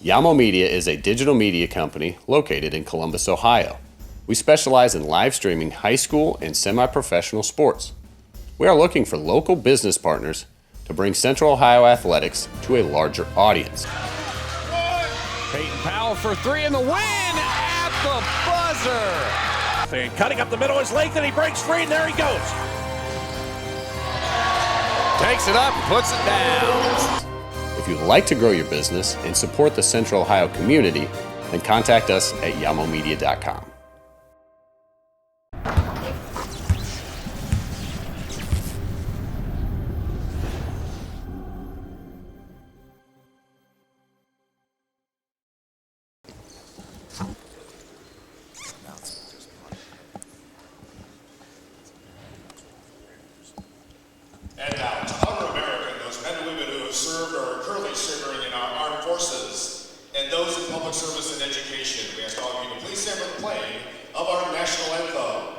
Yamo Media is a digital media company located in Columbus, Ohio. We specialize in live streaming high school and semi-professional sports. We are looking for local business partners to bring Central Ohio athletics to a larger audience. Peyton Powell for three in the win at the buzzer. And cutting up the middle is Lathan, he breaks free, and there he goes. Takes it up and puts it down. If you'd like to grow your business and support the Central Ohio community, then contact us at yamomedia.com. And now, to our American, those men and women who have served or are currently serving in our armed forces, and those in public service and education, we ask all of you to please stand for the playing of our national anthem.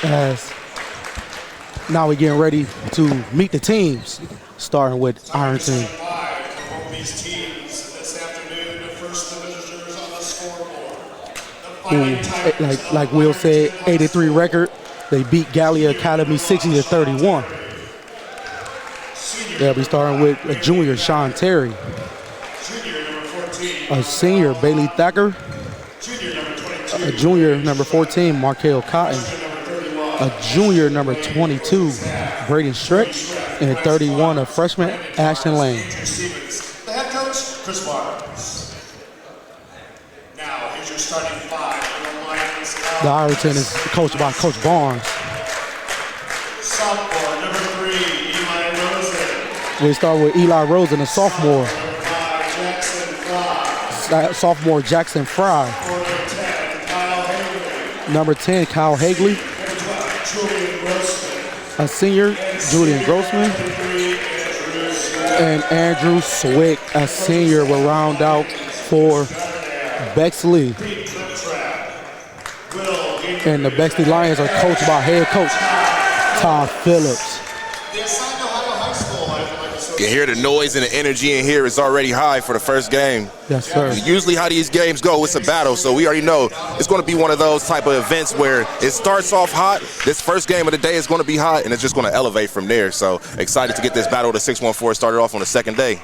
As now we're getting ready to meet the teams, starting with Ironton. These teams this afternoon, the first visitors on the scoreboard. Like Will said, 83 record. They beat Gallia Academy 60-31. They'll be starting with a junior, Sean Terry. Junior number 14. A senior, Bailey Thacker. Junior number 22. A junior, number 14, Markel Cotton. A junior, number 22, Braden Schreck, and 31, a freshman, Ashton Lane. The head coach, Chris Barnes. Now, here's your starting five. The Ironton is coached by Coach Barnes. Sophomore, number 3, Eli Rosen. We start with Eli Rosen, a sophomore. Sophomore, Jackson Fry. Number 10, Kyle Hagley. A senior, Julian Grossman, and Andrew Swick, a senior, will round out for Bexley. And the Bexley Lions are coached by head coach Todd Phillips. You can hear the noise and the energy in here is already high for the first game. Yes, sir. Usually how these games go, it's a battle, so we already know it's going to be one of those type of events where it starts off hot. This first game of the day is going to be hot, and it's just going to elevate from there. So excited to get this battle of the 614 started off on the second day.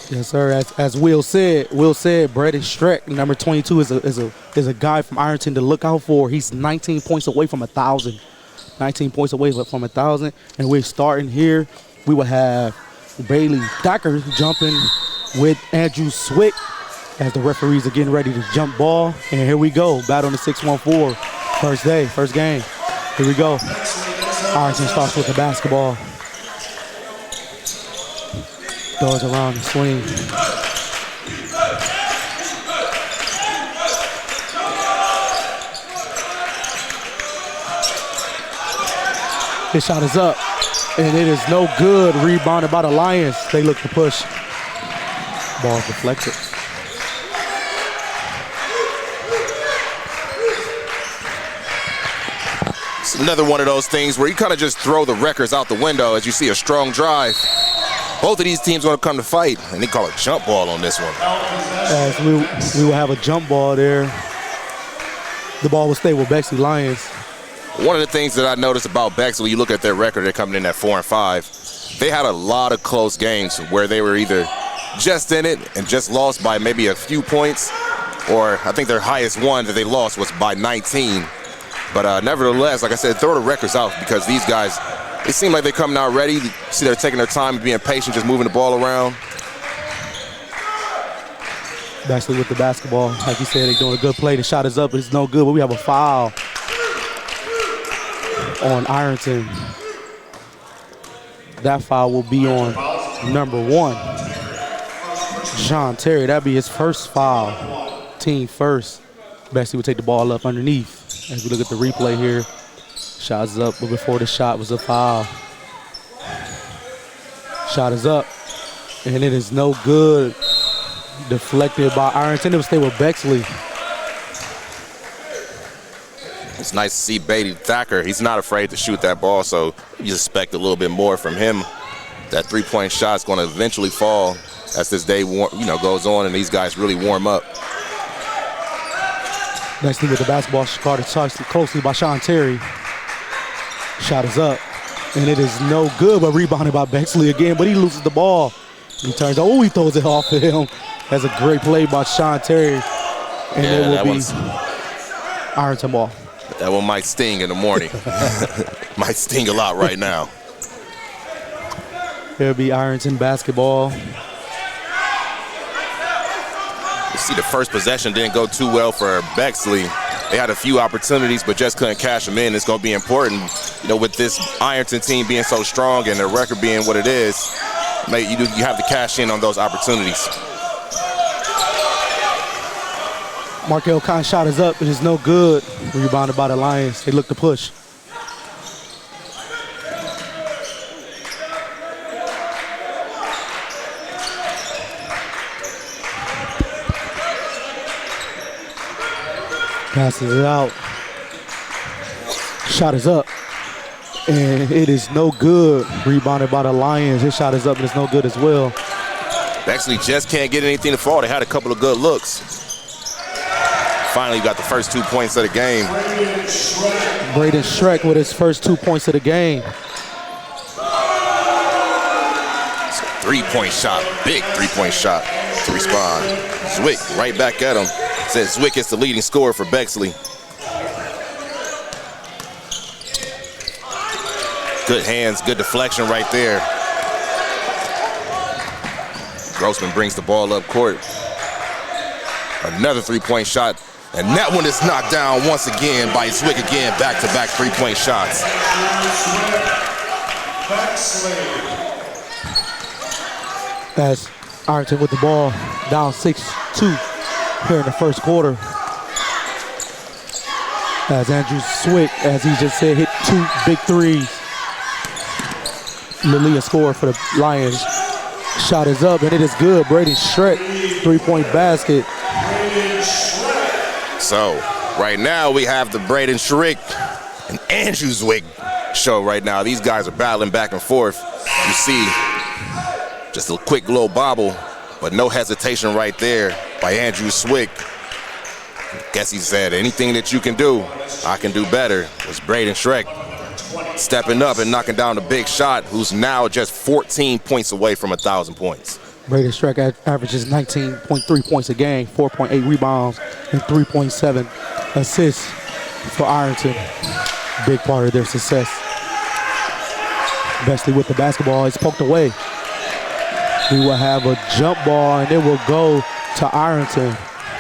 Yes, sir. As Will said, Braden Schreck, number 22, is a guy from Ironton to look out for. He's 19 points away from 1,000. 19 points away from 1,000, and we're starting here. We will have Bailey Thacker jumping with Andrew Swick as the referees are getting ready to jump ball. And here we go, battle on the 614, first day, first game. Here we go. Ironton starts with the basketball. Throws around the swing. His shot is up, and it is no good. Rebounded by the Lions. They look to push. Ball deflected. another one of those things where you kind of just throw the records out the window as you see a strong drive. Both of these teams going to come to fight, and they call a jump ball on this one. As we will have a jump ball there. The ball will stay with Bexley Lions. One of the things that I noticed about Bexley, when you look at their record, they're coming in at 4-5. They had a lot of close games where they were either just in it and just lost by maybe a few points, or I think their highest one that they lost was by 19. But nevertheless, like I said, throw the records out because these guys, it seem like they're coming out ready. You see they're taking their time and being patient, just moving the ball around. Bexley with the basketball. Like you said, they're doing a good play. The shot is up, but it's no good. But we have a foul on Ironton. That foul will be on number 1, Sean Terry. That'd be his first foul. Team first. Bexley would take the ball up underneath. As we look at the replay here, shot is up, but before the shot was a foul. Shot is up, and it is no good. Deflected by Ironton. It will stay with Bexley. It's nice to see Beatty Thacker. He's not afraid to shoot that ball, so you expect a little bit more from him. That three-point shot is going to eventually fall as this day goes on and these guys really warm up. Bexley with the basketball, guarded closely by Sean Terry. Shot is up, and it is no good, but rebounded by Bexley again, but he loses the ball. He turns, he throws it off of him. That's a great play by Sean Terry, and it will be Ironton ball. That one might sting in the morning. Might sting a lot right now. It'll be Ironton basketball. You see the first possession didn't go too well for Bexley. They had a few opportunities, but just couldn't cash them in. It's going to be important, with this Ironton team being so strong and their record being what it is. You have to cash in on those opportunities. Markel Khan's shot is up. It is no good. Rebounded by the Lions. They look to push. Passes it out. Shot is up. And it is no good. Rebounded by the Lions. His shot is up and it's no good as well. Bexley just can't get anything to fall. They had a couple of good looks. Finally got the first 2 points of the game. Braden Schreck with his first 2 points of the game. It's a three-point shot, big three-point shot to respond. Zwick right back at him. Says Zwick is the leading scorer for Bexley. Good hands, good deflection right there. Grossman brings the ball up court. Another three-point shot. And that one is knocked down once again by Zwick again. Back-to-back three-point shots. As Ironton with the ball, down 6-2 here in the first quarter. As Andrew Zwick, as he just said, hit 2 big threes. Lilia scored for the Lions. Shot is up, and it is good. Braden Schreck, three-point basket. So, right now we have the Braden Schreck and Andrew Zwick show right now. These guys are battling back and forth. You see just a quick little bobble, but no hesitation right there by Andrew Zwick. Guess he said, anything that you can do, I can do better. It was Braden Schreck stepping up and knocking down the big shot, who's now just 14 points away from 1,000 points. Braden Schreck averages 19.3 points a game, 4.8 rebounds, and 3.7 assists for Ironton. Big part of their success. Bexley with the basketball. It's poked away. We will have a jump ball, and it will go to Ironton.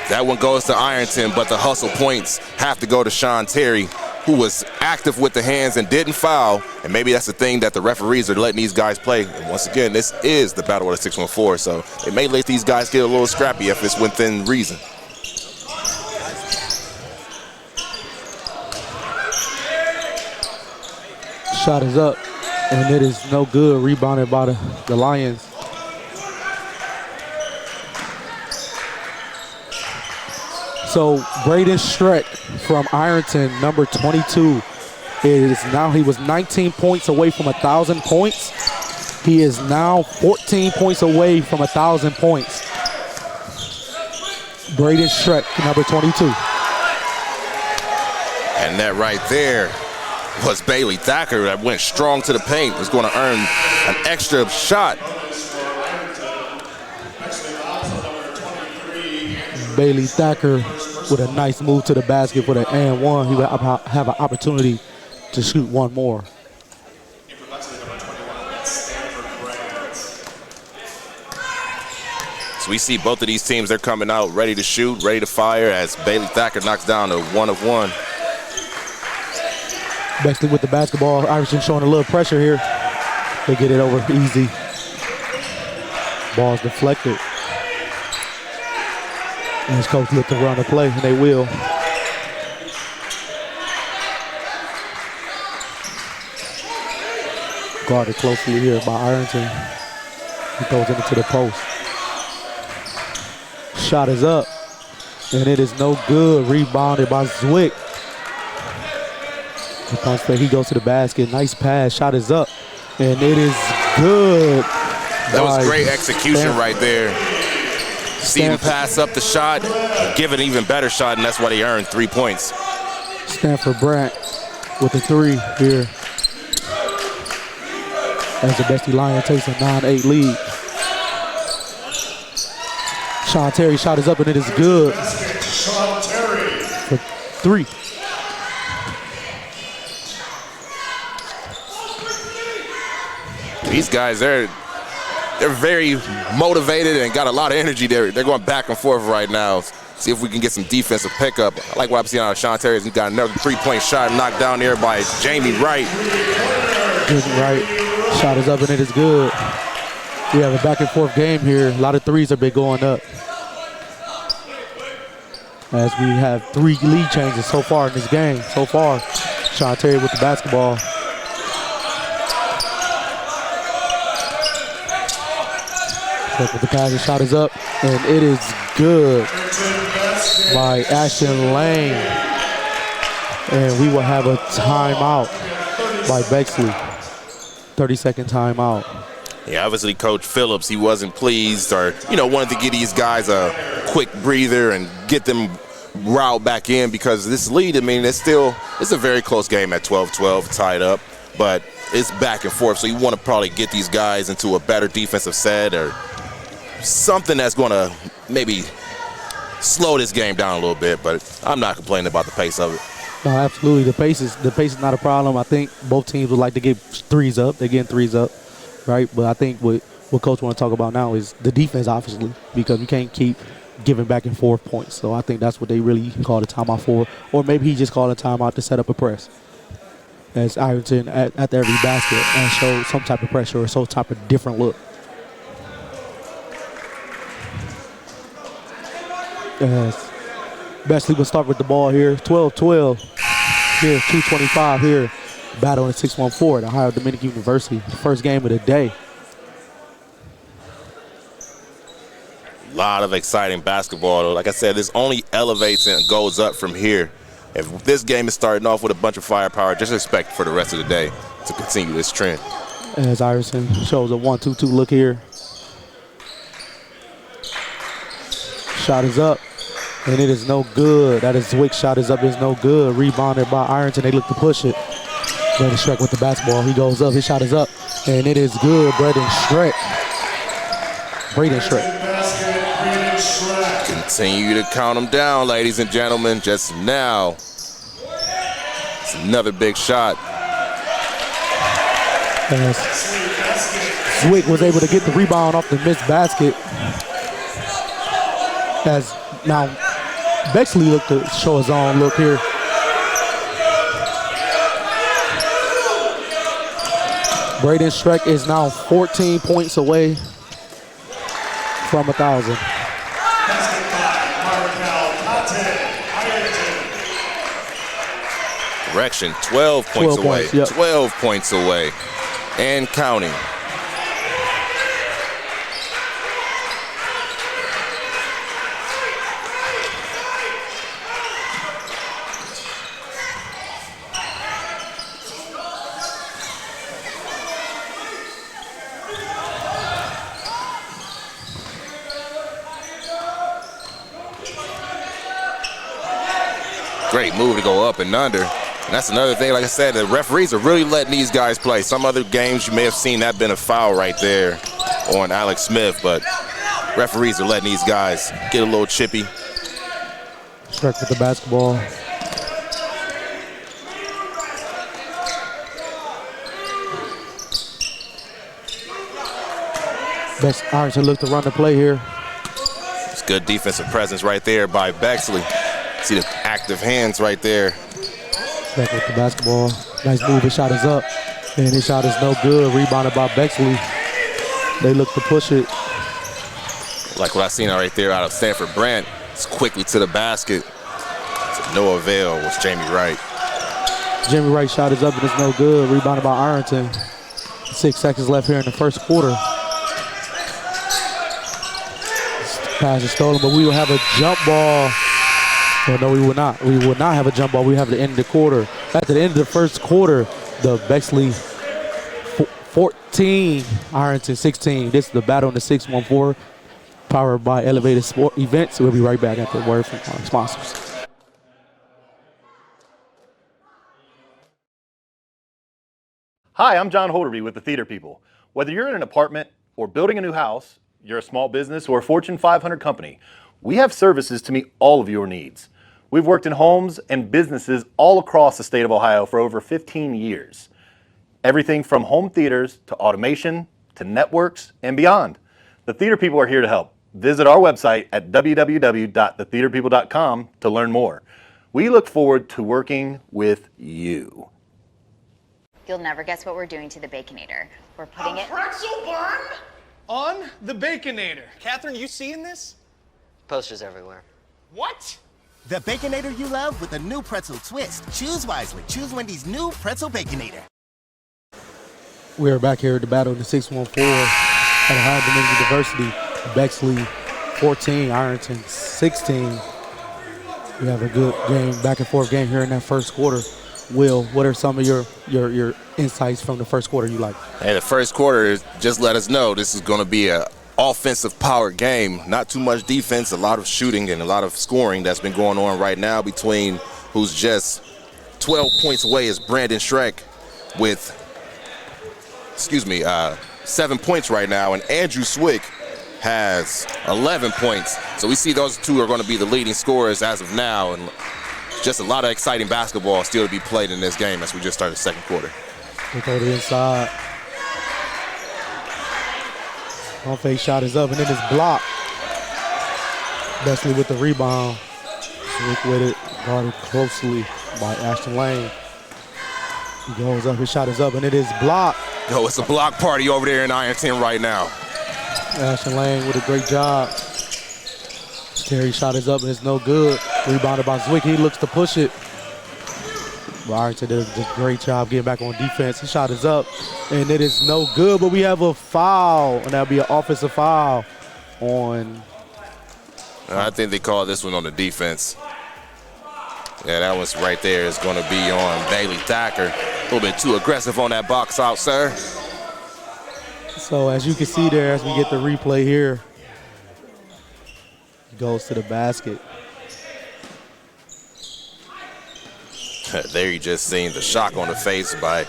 That one goes to Ironton, but the hustle points have to go to Sean Terry, who was active with the hands and didn't foul. And maybe that's the thing that the referees are letting these guys play. And once again, this is the battle of the 614, so it may let these guys get a little scrappy if it's within reason. Shot is up, and it is no good. Rebounded by the Lions. So Braden Schreck from Ironton, number 22, He was 19 points away from 1,000 points. He is now 14 points away from 1,000 points. Braden Schreck, number 22. And that right there was Bailey Thacker that went strong to the paint. Is going to earn an extra shot. Bailey Thacker with a nice move to the basket for the and one. He will have an opportunity to shoot one more. So we see both of these teams, they're coming out ready to shoot, ready to fire as Bailey Thacker knocks down a 1 of 1. Bexley with the basketball. Ironton showing a little pressure here. They get it over easy. Ball's deflected. And his coach looked to run the play, and they will. Guarded closely here by Ironton. He goes into the post. Shot is up, and it is no good. Rebounded by Zwick. He goes to the basket. Nice pass. Shot is up, and it is good. That was great execution right there. See him pass up the shot, give an even better shot, and that's why he earned 3 points. Stanford Brandt with the 3 here. As the Bexley Lion takes a 9-8 lead. Sean Terry shot is up, and it is good for 3. These guys, they're very motivated and got a lot of energy. They're going back and forth right now. See if we can get some defensive pickup. I like what I'm seeing out of Sean Terry. He's got another 3-point shot knocked down there by Jamie Wright. Right. Shot is up, and it is good. We have a back and forth game here. A lot of threes have been going up. As we have 3 lead changes so far in this game. So far, Sean Terry with the basketball. With the pass, the shot is up, and it is good by Ashton Lane. And we will have a timeout by Bexley. 30-second timeout. Yeah, obviously Coach Phillips, he wasn't pleased or, wanted to give these guys a quick breather and get them riled back in because this lead, it's a very close game at 12-12, tied up, but it's back and forth. So you want to probably get these guys into a better defensive set or something that's going to maybe slow this game down a little bit, but I'm not complaining about the pace of it. No, absolutely. The pace is not a problem. I think both teams would like to get threes up. They're getting threes up, right? But I think what Coach want to talk about now is the defense, obviously, because we can't keep giving back and forth points. So I think that's what they really call the timeout for. Or maybe he just called a timeout to set up a press. As Ironton at every basket and show some type of pressure or some type of different look. As Bexley will start with the ball here. 12-12 here, 2:25 here. Battle in 614 at Ohio Dominican University. First game of the day. A lot of exciting basketball, though. Like I said, this only elevates and goes up from here. If this game is starting off with a bunch of firepower, just expect for the rest of the day to continue this trend. As Ironton shows a 1-2-2 look here. Shot is up, and it is no good. That is Zwick's shot is up, is no good. Rebounded by Ironton. They look to push it. Braden Schreck with the basketball. He goes up. His shot is up, and it is good. Braden Schreck. Continue to count them down, ladies and gentlemen. Just now, it's another big shot. As Zwick was able to get the rebound off the missed basket. As now Bexley looked to show his own look here. Braden Schreck is now 14 points away from 1,000. Correction, 12 points away. Points, yep. 12 points away and counting. Great move to go up and under. And that's another thing, like I said, the referees are really letting these guys play. Some other games you may have seen that been a foul right there on Alex Smith, but referees are letting these guys get a little chippy. Schreck with the basketball. Ironton look to run the play here. It's good defensive presence right there by Bexley. See the active hands right there. Schreck with the basketball. Nice move. His shot is up. And his shot is no good. Rebounded by Bexley. They look to push it. Like what I seen right there out of Stanford Brant. It's quickly to the basket. To no avail was Jamie Wright. Jamie Wright's shot is up and it's no good. Rebounded by Ironton. 6 seconds left here in the first quarter. Pass is stolen, but we will have a jump ball. Well, no, we will not. We will not have a jump ball. We have the end of the quarter. At the end of the first quarter, the Bexley 14, Ironton 16. This is the battle in the 614, powered by Elevated Sport Events. We'll be right back after a word from our sponsors. Hi, I'm John Holderby with the Theater People. Whether you're in an apartment or building a new house, you're a small business or a Fortune 500 company, we have services to meet all of your needs. We've worked in homes and businesses all across the state of Ohio for over 15 years. Everything from home theaters to automation to networks and beyond. The Theater People are here to help. Visit our website at www.thetheaterpeople.com to learn more. We look forward to working with you. You'll never guess what we're doing to the Baconator. We're putting it pretzel bun on the Baconator. Catherine, you seeing this? Posters everywhere. What? The Baconator you love with a new pretzel twist. Choose wisely. Choose Wendy's new pretzel Baconator. We are back here at the battle in the 614 at Ohio Dominican University. Bexley 14, Ironton 16. We have a good game, back and forth game here in that first quarter. Will, what are some of your insights from the first quarter you like? Hey, the first quarter just let us know this is going to be a offensive powered game. Not too much defense, a lot of shooting and a lot of scoring that's been going on right now between who's just 12 points away is Braden Schreck with 7 points right now, and Andrew Swick has 11 points. So we see those two are going to be the leading scorers as of now, and just a lot of exciting basketball still to be played in this game as we just started the second quarter. They throw it inside. On fake shot is up and then it's blocked. Bexley with the rebound. Swick with it, guarded closely by Ashton Lane. He goes up, his shot is up and it is blocked. Yo, it's a block party over there in Ironton right now. Ashton Lane with a great job. Terry's shot is up and it's no good. Rebounded by Zwick. He looks to push it. But Ironton did a great job getting back on defense. His shot is up and it is no good, but we have a foul, and that'll be an offensive foul on. I think they call this one on the defense. Yeah, that one's right there is going to be on Bailey Thacker. A little bit too aggressive on that box out, sir. So as you can see there, as we get the replay here, goes to the basket. There you just seen the shock on the face by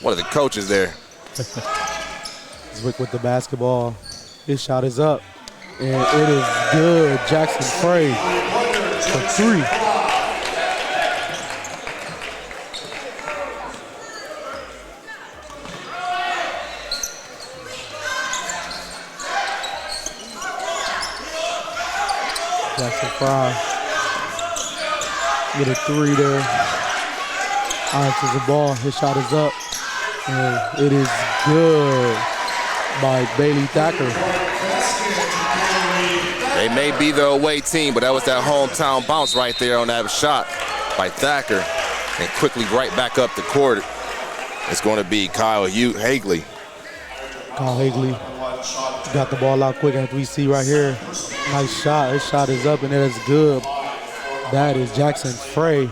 one of the coaches there. Zwick with the basketball. His shot is up, and it is good. Jackson Frey for three. Jackson Frey with a three there. Ironton's the ball. His shot is up, and it is good by Bailey Thacker. They may be the away team, but that was that hometown bounce right there on that shot by Thacker, and quickly right back up the court. It's going to be Kyle Hagley. Kyle Hagley got the ball out quick, as we see right here. Nice shot. His shot is up, and it is good. That is Jackson Frey.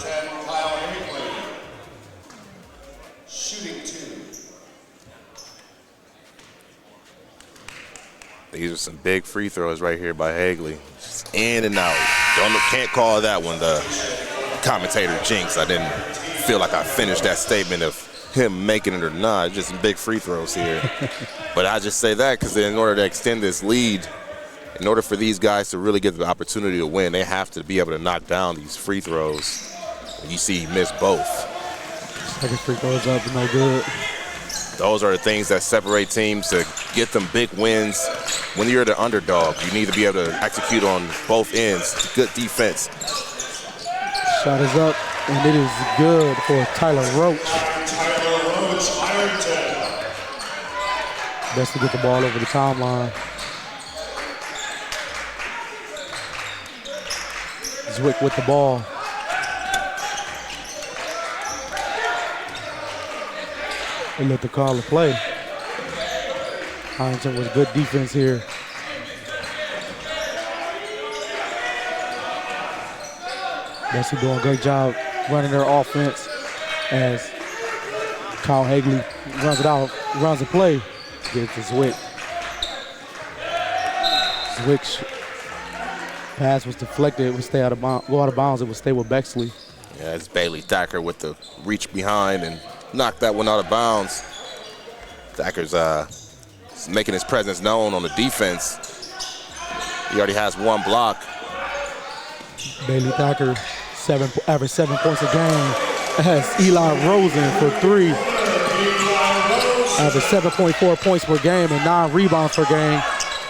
These are some big free throws right here by Hagley. Just in and out. Can't call that one the commentator jinx. I didn't feel like I finished that statement of him making it or not. Just big free throws here. But I just say that because in order to extend this lead, in order for these guys to really get the opportunity to win, they have to be able to knock down these free throws. And you see he missed both. Second free throws up, no good. Those are the things that separate teams to get them big wins. When you're the underdog, you need to be able to execute on both ends. Good defense. Shot is up, and it is good for Tyler Roach. Ironton. Best to get the ball over the timeline. Zwick with the ball. They let the caller play. Ironton was good defense here. Bexley doing a great job running their offense as Kyle Hagley runs it out, runs the play, gets to Zwick. Zwick's pass was deflected, it would stay out of bounds, go out of bounds, it would stay with Bexley. Yeah, it's Bailey Thacker with the reach behind and knocked that one out of bounds. Thacker's making his presence known on the defense. He already has one block. Bailey Thacker averaged 7 points a game as Eli Rosen for 3. Averaged 7.4 points per game and 9 rebounds per game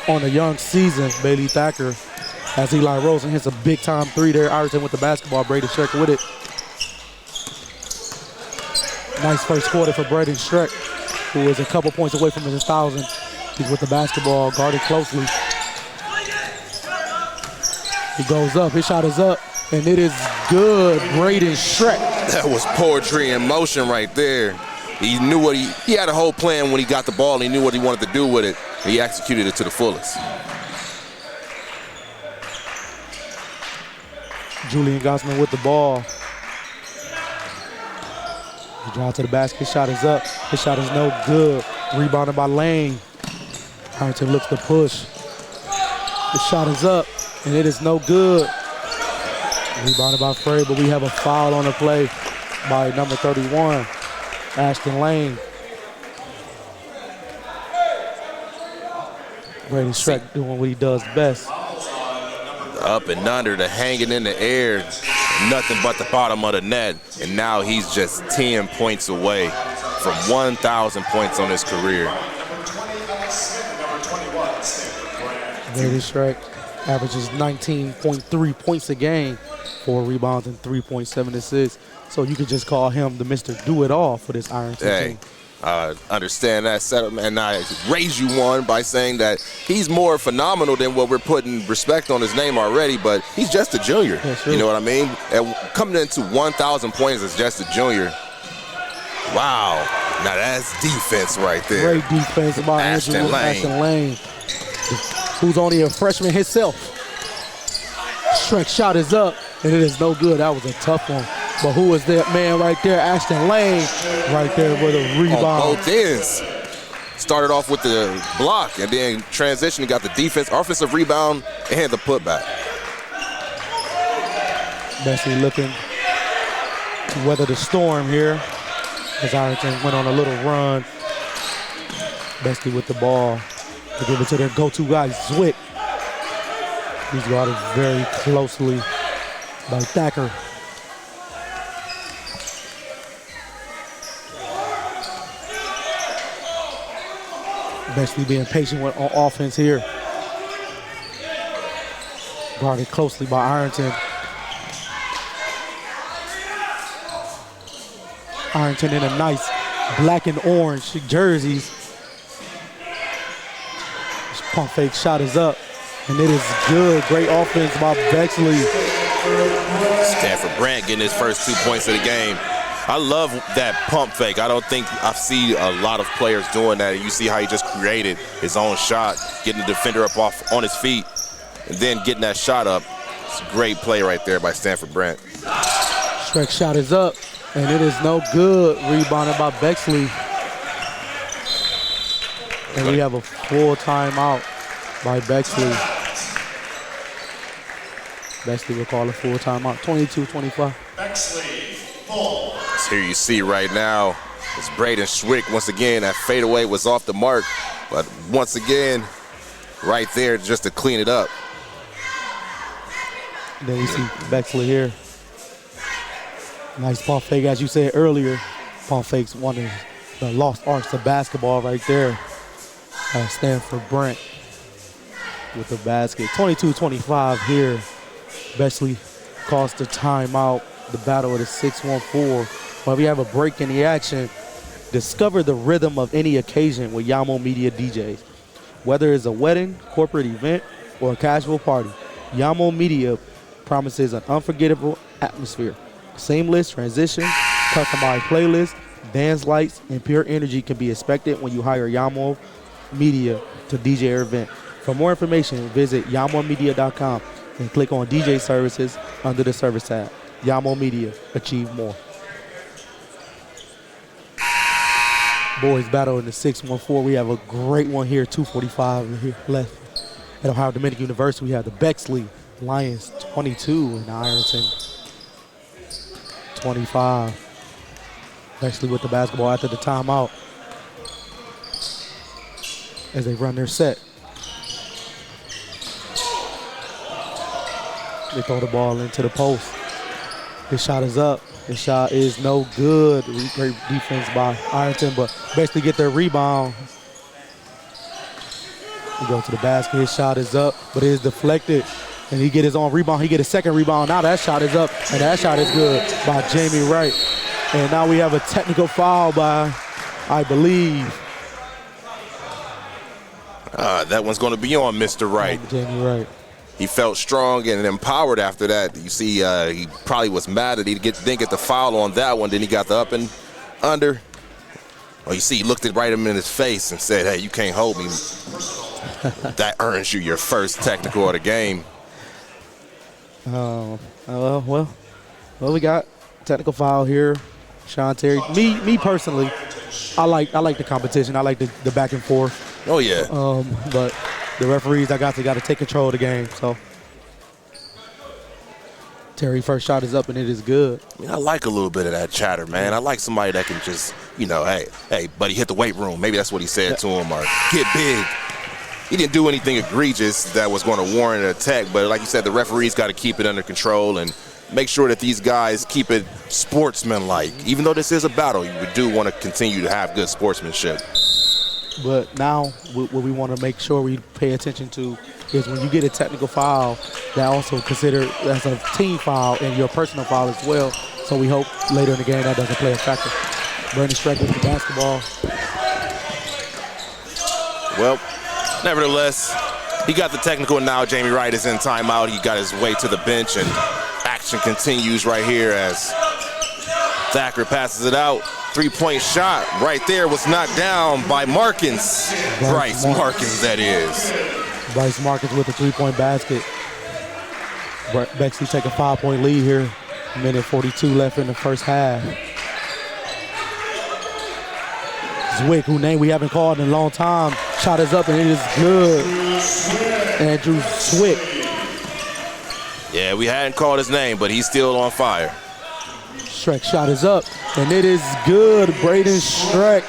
on the young season. Bailey Thacker as Eli Rosen hits a big time 3 there. Ironton with the basketball, Braden Schreck with it. Nice first quarter for Braden Schreck, who is a couple points away from his 1,000. He's with the basketball, guarded closely. He goes up, his shot is up, and it is good. Braden Schreck. That was poetry in motion right there. He knew what he had a whole plan when he got the ball, and he knew what he wanted to do with it. And he executed it to the fullest. Julian Gossman with the ball. He drives to the basket, his shot is up. His shot is no good. Rebounded by Lane. Ironton looks to push. His shot is up, and it is no good. Rebounded by Frey, but we have a foul on the play by number 31, Ashton Lane. Braden Schreck doing what he does best. Up and under, the hanging in the air, nothing but the bottom of the net. And now he's just 10 points away from 1,000 points on his career. Braden Schreck averages 19.3 points a game, 4 rebounds and 3.7 assists. So you could just call him the Mr. Do-It-All for this Ironton team. Understand that setup, and I raise you one by saying that he's more phenomenal than what we're putting respect on his name already, but he's just a junior. You know what I mean? And coming into 1,000 points as just a junior, wow. Now that's defense right there. Great defense by Ashton Lane, who's only a freshman himself. Schreck's shot is up, and it is no good. That was a tough one. But who is that man right there? Ashton Lane right there with a rebound. On both ends. Started off with the block and then transition, got the defense, offensive rebound, and the putback. Bexley looking to weather the storm here as Ironton went on a little run. Bexley with the ball to give it to their go-to guy, Zwick. He's guarded very closely by Thacker. Bexley being patient on offense here. Guarded closely by Ironton. Ironton in a nice black and orange jerseys. This pump fake shot is up, and it is good. Great offense by Bexley. Stanford Brant getting his first 2 points of the game. I love that pump fake. I don't think I've seen a lot of players doing that. And you see how he just created his own shot, getting the defender up off on his feet, and then getting that shot up. It's a great play right there by Stanford Brant. Schreck's shot is up, and it is no good. Rebounded by Bexley. And we have a full timeout by Bexley. Bexley will call a full timeout. 22-25. Bexley, full. So here you see right now, it's Braden Schreck once again. That fadeaway was off the mark, but once again, right there just to clean it up. And then we see Bexley here. Nice pump fake, as you said earlier. Pump fakes one of the lost arts of basketball right there. Stanford Brent with the basket. 22-25 here. Bexley calls the timeout. The battle of the 6-1-4. While we have a break in the action, discover the rhythm of any occasion with Yamo Media DJs. Whether it's a wedding, corporate event, or a casual party, Yamo Media promises an unforgettable atmosphere. Seamless transition, customized playlists, dance lights, and pure energy can be expected when you hire Yamo Media to DJ your event. For more information, visit yamomedia.com and click on DJ Services under the Service tab. Yamo Media, achieve more. Boys battle in the 6-1-4. We have a great one here, 2:45 here left. At Ohio Dominican University, we have the Bexley Lions 22 and Ironton 25. Bexley with the basketball after the timeout as they run their set. They throw the ball into the post. His shot is up. His shot is no good. Great defense by Ironton, but Bexley get their rebound. He goes to the basket. His shot is up, but it is deflected. And he get his own rebound. He get his second rebound. Now that shot is up, and that shot is good by Jamie Wright. And now we have a technical foul by, I believe. That one's going to be on Mr. Wright. Jamie Wright. He felt strong and empowered after that. You see, he probably was mad that he didn't get the foul on that one. Then he got the up and under. Well, you see, he looked right him in his face and said, hey, you can't hold me. That earns you your first technical of the game. Well, we got technical foul here. Sean Terry. Me personally, I like the competition. I like the back and forth. Oh yeah. But the referees, they got to take control of the game. So Terry first shot is up and it is good. I mean, I like a little bit of that chatter, man. I like somebody that can just, hey, buddy, hit the weight room. Maybe that's what he said to him, or get big. He didn't do anything egregious that was going to warrant an attack, but like you said, the referees got to keep it under control and make sure that these guys keep it sportsmanlike. Even though this is a battle, you do want to continue to have good sportsmanship. But now what we want to make sure we pay attention to is when you get a technical foul, that also considered as a team foul and your personal foul as well. So we hope later in the game that doesn't play a factor. Braden Schreck with the basketball. Well, nevertheless, he got the technical, and now Jamie Wright is in timeout. He got his way to the bench, and action continues right here as Thacker passes it out. Three-point shot right there was knocked down by Markins. Bryce Markins, that is. Bryce Markins with a three-point basket. Bexley take a 5-point lead here. Minute 42 left in the first half. Zwick, whose name we haven't called in a long time. Shot is up and it is good. Andrew Zwick. Yeah, we hadn't called his name, but he's still on fire. Schreck shot is up and it is good. Braden Schreck.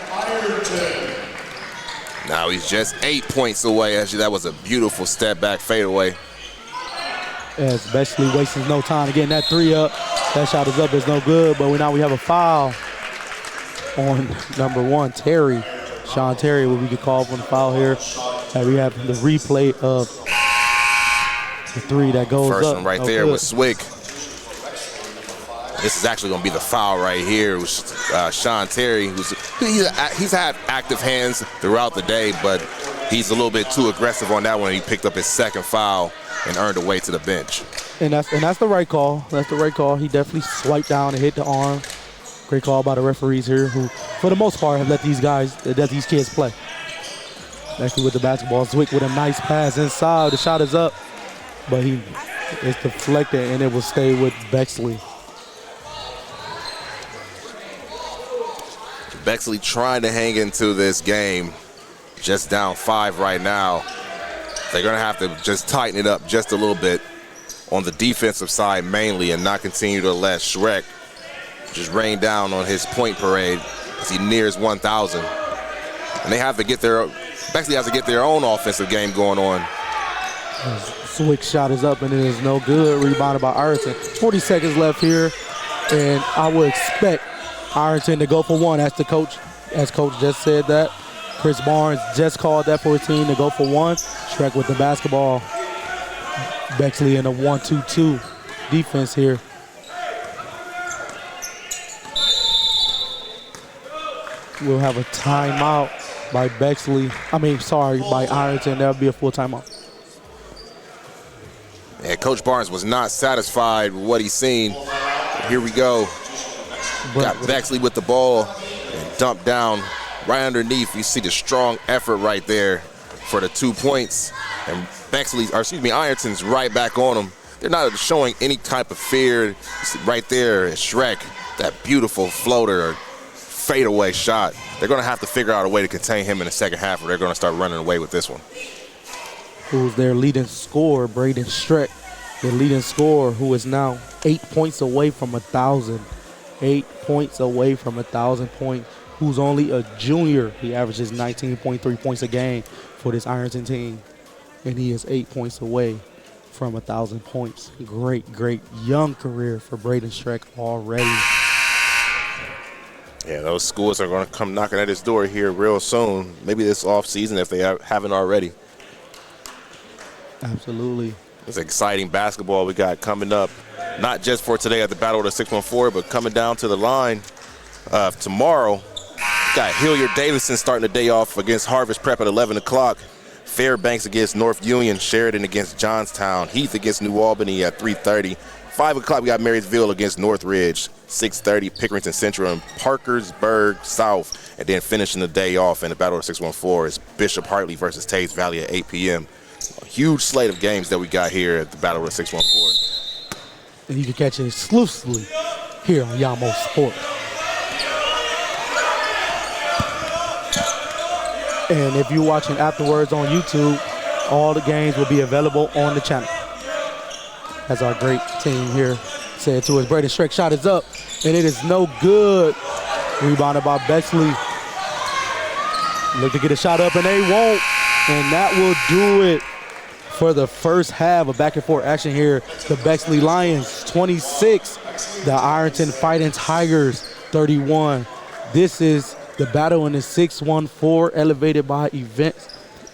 Now he's just 8 points away. Actually, that was a beautiful step back fadeaway. As Bexley wasting no time to getting that three up. That shot is up, it's no good, but now we have a foul on number 1, Terry. Sean Terry will be called for the foul here. And we have the replay of the three that goes up. First one right there with Swig. This is actually going to be the foul right here with Sean Terry, he's had active hands throughout the day, but he's a little bit too aggressive on that one. He picked up his second foul and earned a way to the bench. And that's the right call. That's the right call. He definitely swiped down and hit the arm. Great call by the referees here, who, for the most part, have let these kids play. Actually, with the basketball, Zwick with a nice pass inside. The shot is up, but it's deflected, and it will stay with Bexley. Bexley trying to hang into this game, just down 5 right now. They're going to have to just tighten it up just a little bit, on the defensive side mainly and not continue to let Schreck just rain down on his point parade as he nears 1,000. And they have to get Bexley has to get their own offensive game going on. Swick shot is up and it is no good. Rebounded by Ironton. 40 seconds left here, and I would expect Ironton to go for one. As coach just said that. Chris Barnes just called that for his team to go for one. Schreck with the basketball. Bexley in a 1-2-2 defense here. We'll have a timeout by by Ironton. That'll be a full timeout. And Coach Barnes was not satisfied with what he's seen. Here we go. Got Bexley with the ball and dumped down right underneath. You see the strong effort right there for the 2 points. And Ironton's right back on him. They're not showing any type of fear. Right there is Schreck, that beautiful floater, fadeaway shot. They're going to have to figure out a way to contain him in the second half, or they're going to start running away with this one. Who's their leading scorer, Braden Schreck, the leading scorer, who is now 8 points away from 1,000. 8 points away from 1,000 points. Who's only a junior. He averages 19.3 points a game for this Ironton team, and he is 8 points away from 1,000 points. Great young career for Braden Schreck already. Yeah, those schools are going to come knocking at his door here real soon. Maybe this offseason if they haven't already. Absolutely. It's exciting basketball we got coming up, not just for today at the Battle of the 614, but coming down to the line tomorrow. Got Hilliard-Davidson starting the day off against Harvest Prep at 11 o'clock. Fairbanks against North Union, Sheridan against Johnstown, Heath against New Albany at 3:30. 5 o'clock, we got Marysville against Northridge, 6:30, Pickerington Central and Parkersburg South. And then finishing the day off in the Battle of 614 is Bishop Hartley versus Taves Valley at 8 p.m. A huge slate of games that we got here at the Battle of 614. And you can catch it exclusively here on Yamo Sports. And if you're watching afterwards on YouTube, all the games will be available on the channel. As our great team here said to us, Braden Schreck shot is up, and it is no good. Rebounded by Bexley. Look to get a shot up, and they won't. And that will do it for the first half of back and forth action here. The Bexley Lions 26, the Ironton Fighting Tigers 31. This is the battle in the 614, elevated by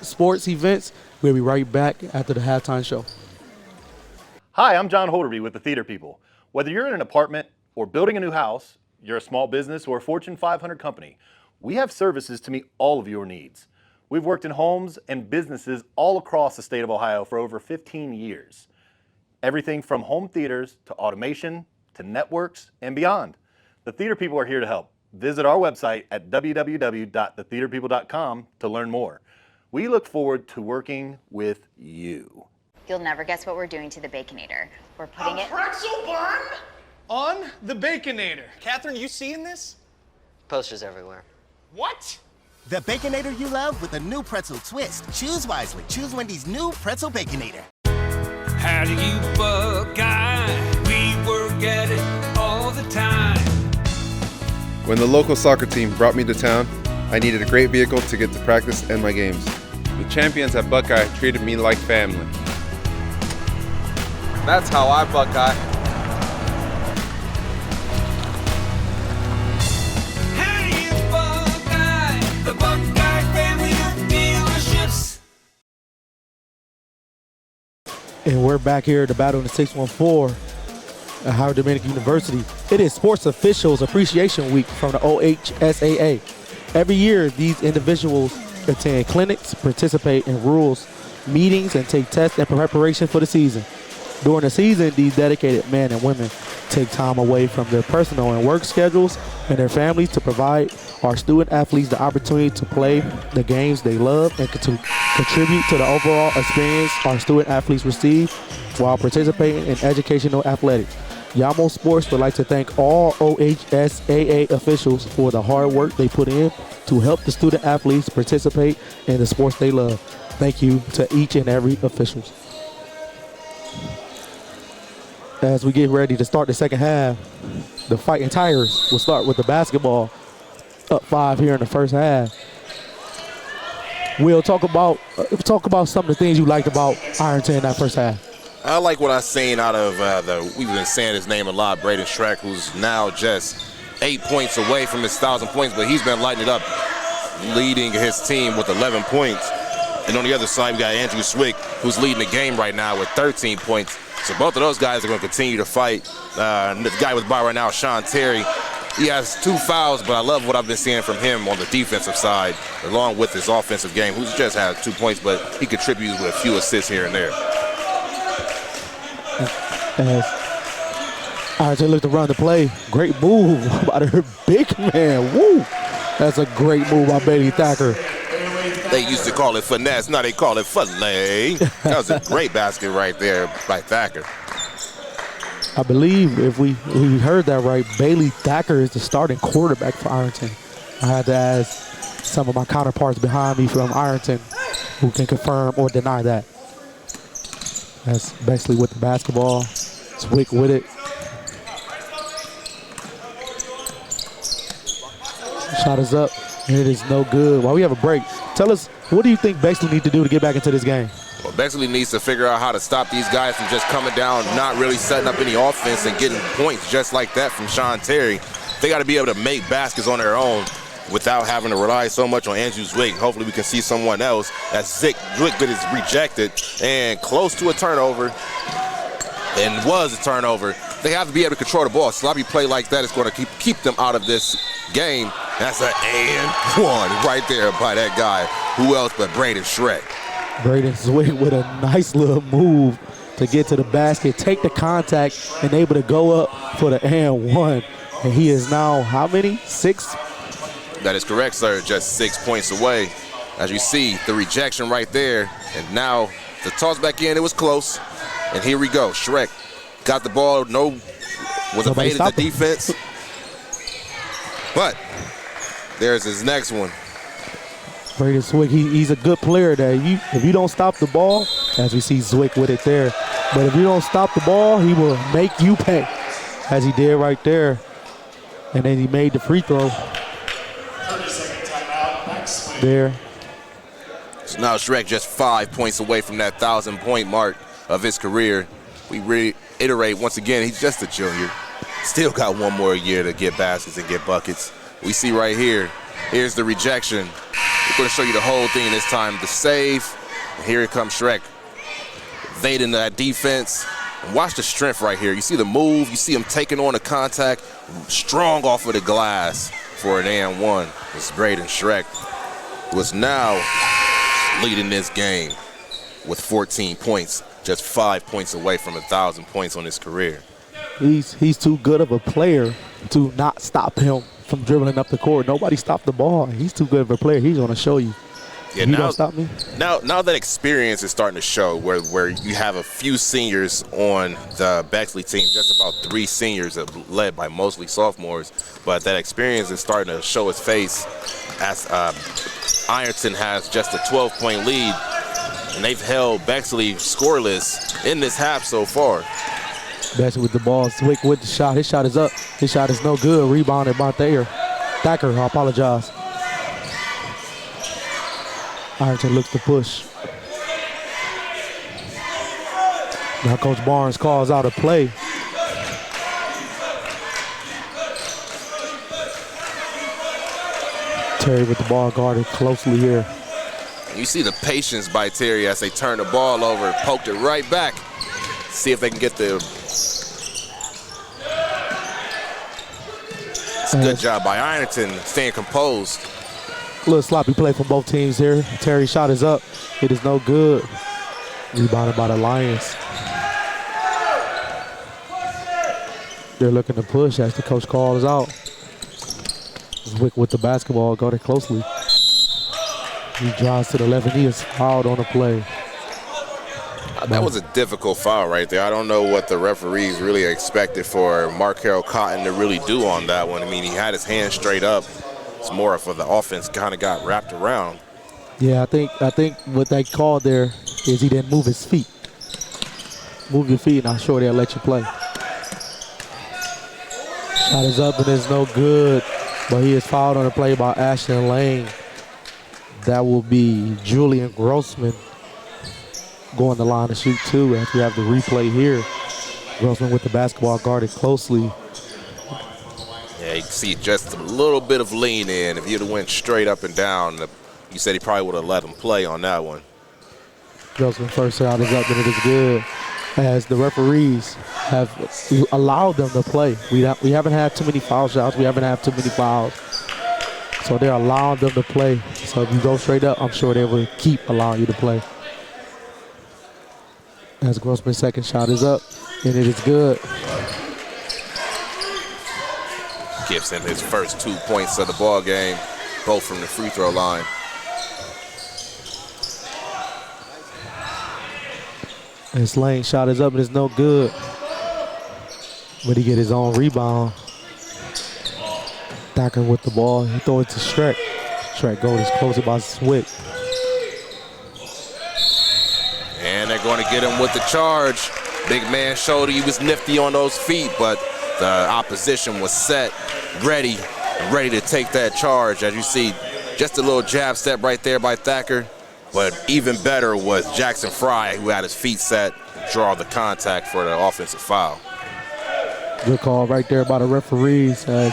sports events. We'll be right back after the halftime show. Hi, I'm John Holderby with the Theater People. Whether you're in an apartment or building a new house, you're a small business or a Fortune 500 company, we have services to meet all of your needs. We've worked in homes and businesses all across the state of Ohio for over 15 years. Everything from home theaters to automation to networks and beyond. The Theater People are here to help. Visit our website at www.thetheaterpeople.com to learn more. We look forward to working with you. You'll never guess what we're doing to the Baconator. We're putting it pretzel bun on the Baconator. Catherine, you seeing this? Posters everywhere. What? The Baconator you love with a new pretzel twist. Choose wisely. Choose Wendy's new pretzel Baconator. How do you Buckeye? We work at it all the time. When the local soccer team brought me to town, I needed a great vehicle to get to practice and my games. The champions at Buckeye treated me like family. That's how I Buckeye. How do you Buckeye? The Buckeye family of dealerships. And we're back here at the battle in the 614 at Howard Dominican University. It is Sports Officials Appreciation Week from the OHSAA. Every year, these individuals attend clinics, participate in rules, meetings, and take tests in preparation for the season. During the season, these dedicated men and women take time away from their personal and work schedules and their families to provide our student athletes the opportunity to play the games they love and to contribute to the overall experience our student athletes receive while participating in educational athletics. Yamo Sports would like to thank all OHSAA officials for the hard work they put in to help the student athletes participate in the sports they love. Thank you to each and every official. as we get ready to start the second half, the Fighting Tigers will start with the basketball, up 5 here in the first half. We'll talk about some of the things you liked about Ironton in that first half. I like what I've seen out of we've been saying his name a lot, Braden Schreck, who's now just 8 points away from his 1,000 points, but he's been lighting it up, leading his team with 11 points. And on the other side, we got Andrew Swick, who's leading the game right now with 13 points. So both of those guys are going to continue to fight. The guy with the ball right now, Sean Terry, he has 2 fouls, but I love what I've been seeing from him on the defensive side, along with his offensive game, who's just had 2 points, but he contributes with a few assists here and there. As Ironton looked to run the play. Great move by their big man. Woo! That's a great move by Bailey Thacker. They used to call it finesse. Now they call it fillet. That was a great basket right there by Thacker. I believe if we heard that right, Bailey Thacker is the starting quarterback for Ironton. I had to ask some of my counterparts behind me from Ironton who can confirm or deny that. That's Bexley with the basketball. Swick with it. Shot is up, and it is no good. While we have a break, tell us, what do you think Bexley need to do to get back into this game? Well, Bexley needs to figure out how to stop these guys from just coming down, not really setting up any offense and getting points just like that from Sean Terry. They got to be able to make baskets on their own without having to rely so much on Andrew Zwick. Hopefully we can see someone else. That's Zwick, but is rejected and close to a turnover, and was a turnover. They have to be able to control the ball. Sloppy play like that is going to keep them out of this game. That's an and one right there by that guy. Who else but Braden Schreck? Braden Schreck with a nice little move to get to the basket, take the contact, and able to go up for the and one. And he is now how many? 6? That is correct, sir. Just 6 points away. As you see, the rejection right there. And now the toss back in, it was close. And here we go. Schreck got the ball, was evaded the defense. But there's his next one. Braden Schreck, he's a good player there. If you don't stop the ball, as we see Zwick with it there, but if you don't stop the ball, he will make you pay, as he did right there. And then he made the free throw. 30-second timeout. There. So now Schreck just 5 points away from that 1,000-point mark of his career. We reiterate once again, he's just a junior. Still got one more year to get baskets and get buckets. We see right here, here's the rejection. We're going to show you the whole thing this time. The save, and here it comes Schreck. Evading that defense. And watch the strength right here. You see the move, you see him taking on the contact, strong off of the glass for an and one. It's Braden Schreck, who is now leading this game with 14 points, just 5 points away from 1,000 points on his career. He's too good of a player to not stop him from dribbling up the court. Nobody stopped the ball. He's too good of a player. He's going to show you. Yeah, you don't stop me. Now that experience is starting to show where you have a few seniors on the Bexley team, just about 3 seniors led by mostly sophomores, but that experience is starting to show its face as Ironton has just a 12-point lead, and they've held Bexley scoreless in this half so far. Bexley with the ball, Zwick with the shot. His shot is up. His shot is no good. Rebounded by Thacker, I apologize. Ironton looks to push. Now Coach Barnes calls out a play. Terry with the ball guarded closely here. You see the patience by Terry as they turn the ball over, poked it right back. See if they can get the... It's a good job by Ironton staying composed. A little sloppy play from both teams here. Terry's shot is up. It is no good. Rebounded by the Lions. They're looking to push as the coach calls out. Zwick with the basketball, guarded closely. He drives to the left and he is fouled on the play. That was a difficult foul right there. I don't know what the referees really expected for Markel Cotton to really do on that one. I mean, he had his hand straight up. It's more for the offense kind of got wrapped around. Yeah, I think what they called there is he didn't move his feet. Move your feet and I'm sure they'll let you play. Shot is up and it's no good, but he is fouled on the play by Ashton Lane. That will be Julian Grossman going the line to shoot two as we have the replay here. Grossman with the basketball guarded closely. Yeah, you can see just a little bit of lean in. If he'd have went straight up and down, you said he probably would have let him play on that one. Grossman first shot is up and it is good, as the referees have allowed them to play. We haven't had too many foul shots. We haven't had too many fouls. So they're allowing them to play. So if you go straight up, I'm sure they will keep allowing you to play. As Grossman's second shot is up, and it is good. Gives him his first 2 points of the ball game, both from the free throw line. His lane shot is up and it's no good. But he get his own rebound. Thacker with the ball. He throw it to Schreck. Schreck goes closer by Swick. And they're going to get him with the charge. Big man showed he was nifty on those feet, but the opposition was set, ready to take that charge. As you see, just a little jab step right there by Thacker. But even better was Jackson Fry, who had his feet set, draw the contact for the offensive foul. Good call right there by the referees as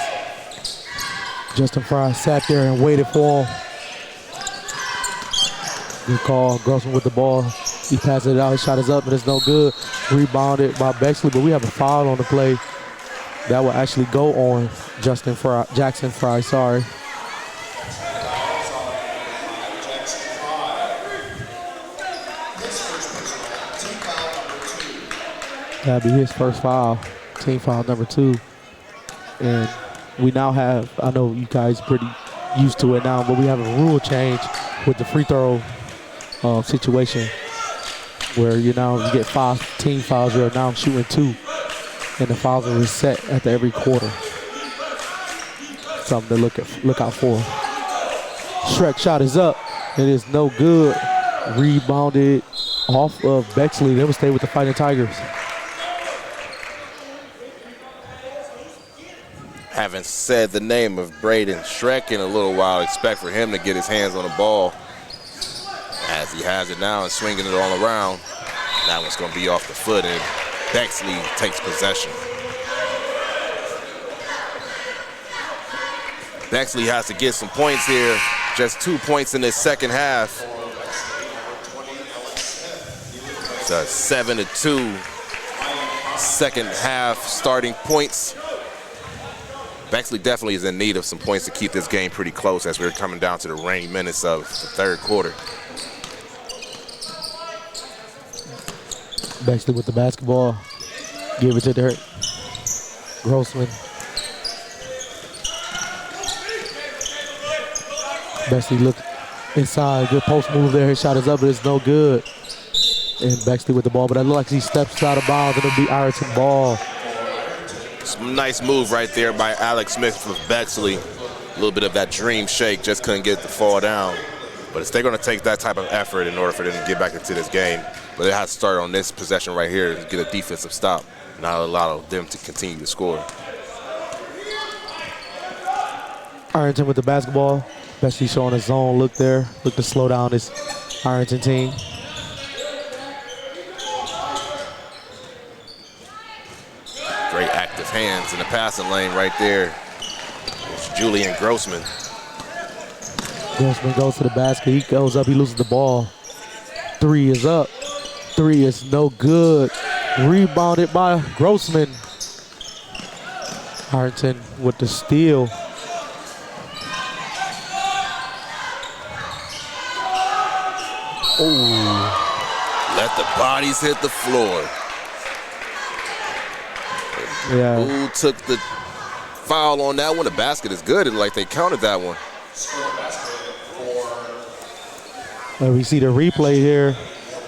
Justin Fry sat there and waited for him. Good call. Grossman with the ball. He passes it out. His shot is up, but it's no good. Rebounded by Bexley, but we have a foul on the play. That will actually go on Jackson Fry, sorry. That'll be his first foul, team foul number 2. And we now have, I know you guys pretty used to it now, but we have a rule change with the free throw situation where you get 5 team fouls. You're now shooting 2, and the fouls are reset at every quarter. Something to look out for. Schreck shot is up. It is no good. Rebounded off of Bexley. They will stay with the Fighting Tigers. Haven't said the name of Braden Schreck in a little while. Expect for him to get his hands on the ball as he has it now and swinging it all around. That one's going to be off the foot, and Bexley takes possession. Bexley has to get some points here. Just 2 points in this second half. It's a 7-2 second half starting points. Bexley definitely is in need of some points to keep this game pretty close as we're coming down to the reigning minutes of the third quarter. Bexley with the basketball. Give it to Derek Grossman. Bexley looked inside. Good post move there. His shot is up, but it's no good. And Bexley with the ball, but it looks like he steps out of bounds. It'll be Ironton ball. Some nice move right there by Alex Smith with Bexley. A little bit of that dream shake, just couldn't get the fall down. But they're going to take that type of effort in order for them to get back into this game. But they have to start on this possession right here to get a defensive stop, not allow them to continue to score. Ironton with the basketball. Bexley showing his zone look there. Look to slow down this Ironton team. Great active hands in the passing lane right there. It's Julian Grossman. Grossman goes to the basket. He goes up. He loses the ball. 3 is up. 3 is no good. Rebounded by Grossman. Ironton with the steal. Oh. Let the bodies hit the floor. Yeah. Who took the foul on that one? The basket is good. It's like they counted that one. We see the replay here.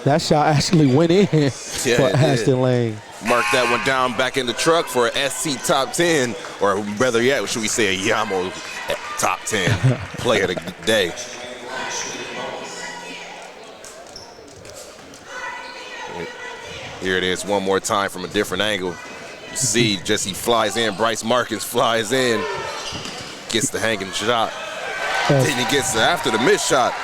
That shot actually went in for Ashton Lane. Mark that one down back in the truck for a SC top 10, or rather yet, should we say a Yamo top 10 play of the day. Here it is one more time from a different angle. You see Jesse flies in, Bryce Markins flies in, gets the hanging shot. Then he gets after the missed shot.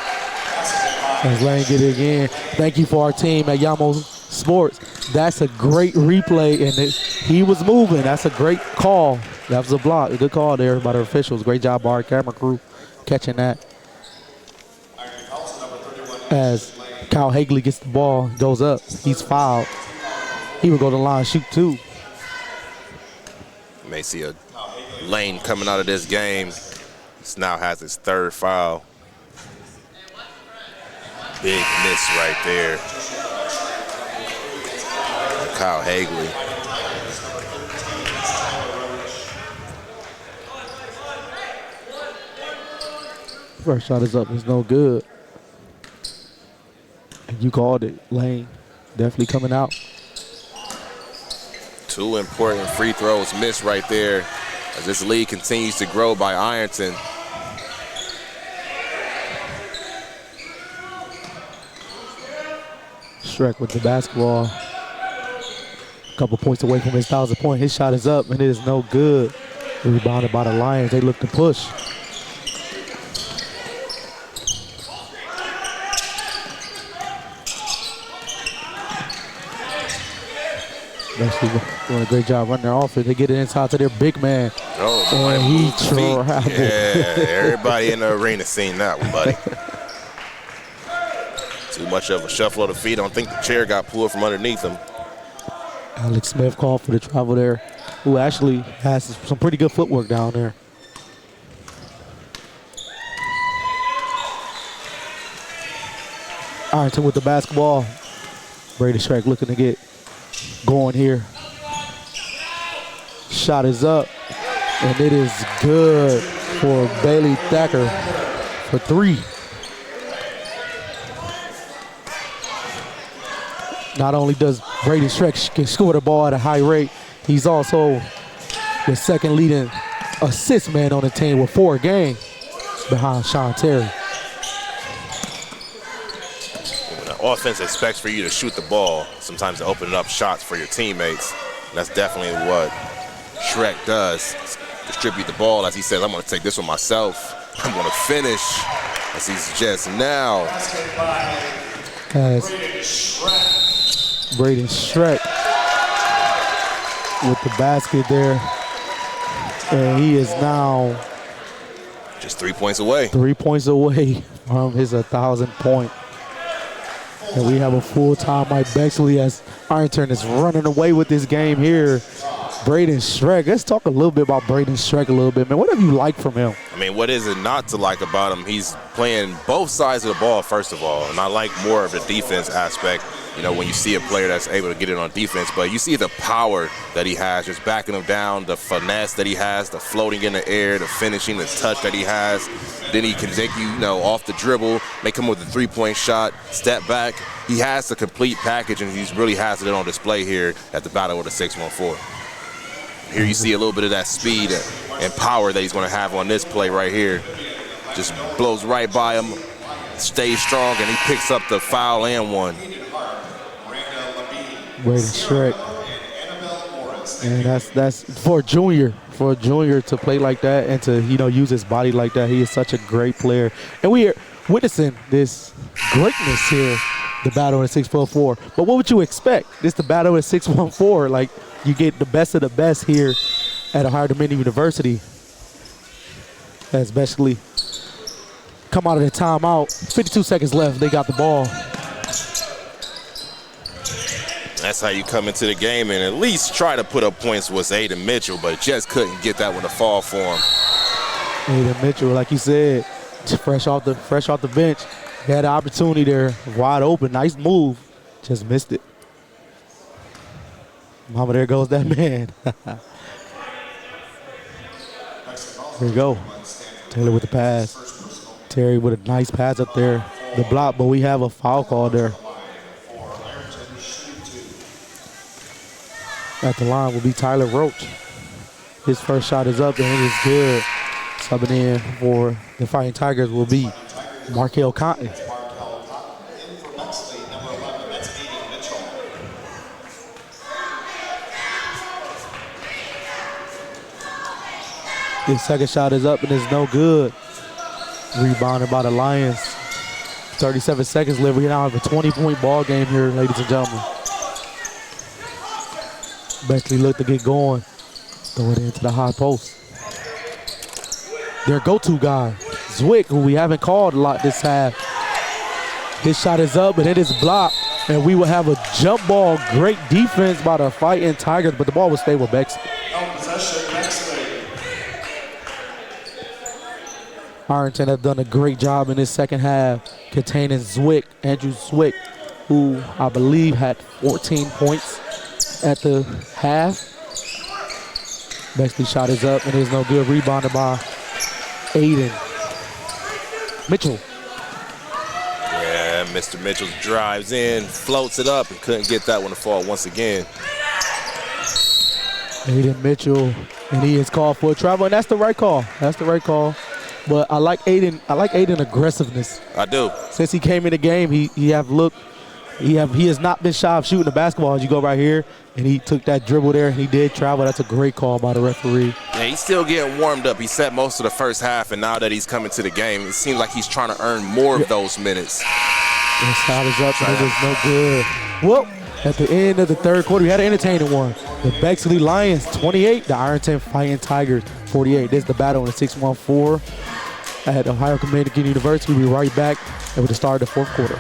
As Lane get it again. Thank you for our team at Yamo Sports. That's a great replay, and he was moving. That's a great call. That was a block. A good call there by the officials. Great job by our camera crew catching that. As Kyle Hagley gets the ball, goes up. He's fouled. He will go to the line, shoot two. You may see a Lane coming out of this game. This now has his third foul. Big miss right there. Kyle Hagley. First shot is up. It's no good. And you called it, Lane. Definitely coming out. Two important free throws missed right there as this lead continues to grow by Ironton. Schreck with the basketball. A couple points away from his 1,000 point. His shot is up, and it is no good. Rebounded by the Lions. They look to push. Bexley doing a great job running their offense. They get it inside to their big man. Oh, and he traveled. Yeah, everybody in the arena seen that one, buddy. Too much of a shuffle of the feet. I don't think the chair got pulled from underneath him. Alex Smith called for the travel there, who actually has some pretty good footwork down there. Ironton with the basketball. Braden Schreck looking to get going here. Shot is up, and it is good for Bailey Thacker for three. Not only does Braden Schreck can score the ball at a high rate, he's also the second leading assist man on the team with 4 a game behind Sean Terry. When the offense expects for you to shoot the ball, sometimes to open up shots for your teammates. And that's definitely what Schreck does. Distribute the ball. As he says, I'm going to take this one myself. I'm going to finish. As he's just now. As Braden Schreck with the basket there. And he is now just 3 points away. 3 points away from his 1,000 point. And we have a full-time Mike Bexley as Ironton is running away with this game here. Braden Schreck. Let's talk a little bit about Braden Schreck a little bit, man. What have you liked from him? I mean, what is it not to like about him? He's playing both sides of the ball, first of all, and I like more of the defense aspect. You know, when you see a player that's able to get it on defense, but you see the power that he has, just backing him down, the finesse that he has, the floating in the air, the finishing, the touch that he has. Then he can take you, off the dribble, make him with a three-point shot, step back. He has the complete package, and he really has it on display here at the Battle of the 614. Here you see a little bit of that speed and power that he's going to have on this play right here. Just blows right by him, stays strong, and he picks up the foul and one. Braden Schreck. And that's for a junior to play like that and to use his body like that. He is such a great player. And we are witnessing this greatness here, the Battle of the 614. But what would you expect? This is the Battle of the 614. Like, you get the best of the best here at Ohio Dominion University. As Bexley come out of the timeout. 52 seconds left. They got the ball. That's how you come into the game and at least try to put up points with Aiden Mitchell, but just couldn't get that one to fall for him. Aiden Mitchell, like you said, fresh off the bench. He had an opportunity there, wide open, nice move, just missed it. Mama, there goes that man. There you go. Taylor with the pass. Terry with a nice pass up there. The block, but we have a foul call there. At the line will be Tyler Roach. His first shot is up and it is good. Subbing in for the Fighting Tigers will be Markel Cotton. His second shot is up and it's no good. Rebounded by the Lions. 37 seconds left. We now have a 20-point ball game here, ladies and gentlemen. Bexley looked to get going. Throw it into the high post. Their go-to guy, Zwick, who we haven't called a lot this half. His shot is up, and it is blocked. And we will have a jump ball. Great defense by the Fighting Tigers, but the ball will stay with Bexley. Ironton have done a great job in this second half containing Zwick, Andrew Zwick, who I believe had 14 points at the half. Bexley shot is up and is no good. Rebounded by Aiden Mitchell. Yeah, Mr. Mitchell drives in, floats it up, and couldn't get that one to fall once again. Aiden Mitchell, and he is called for a travel, and that's the right call. That's the right call. But I like Aiden aggressiveness. I do. Since he came in the game, he has not been shy of shooting the basketball. As you go right here, and he took that dribble there, and he did travel. That's a great call by the referee. Yeah, he's still getting warmed up. He set most of the first half, and now that he's coming to the game, it seems like he's trying to earn more of those minutes. His shot is up, and it is no good. Well, at the end of the third quarter, we had an entertaining one. The Bexley Lions 28, the Ironton Fighting Tigers 48. This is the battle in the 614 at Ohio Community University. We'll be right back with the start of the fourth quarter.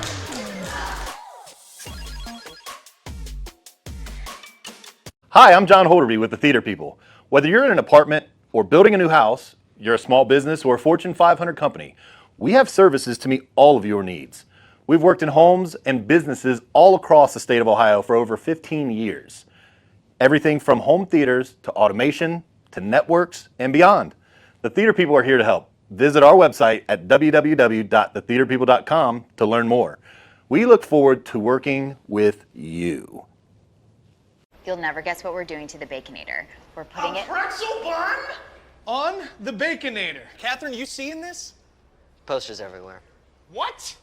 Hi, I'm John Holderby with the Theater People. Whether you're in an apartment or building a new house, you're a small business or a Fortune 500 company, we have services to meet all of your needs. We've worked in homes and businesses all across the state of Ohio for over 15 years. Everything from home theaters to automation to networks and beyond. The Theater People are here to help. Visit our website at www.thetheaterpeople.com to learn more. We look forward to working with you. You'll never guess what we're doing to the Baconator. We're putting it pretzel bun on the Baconator. Catherine, you seeing this? Posters everywhere. What?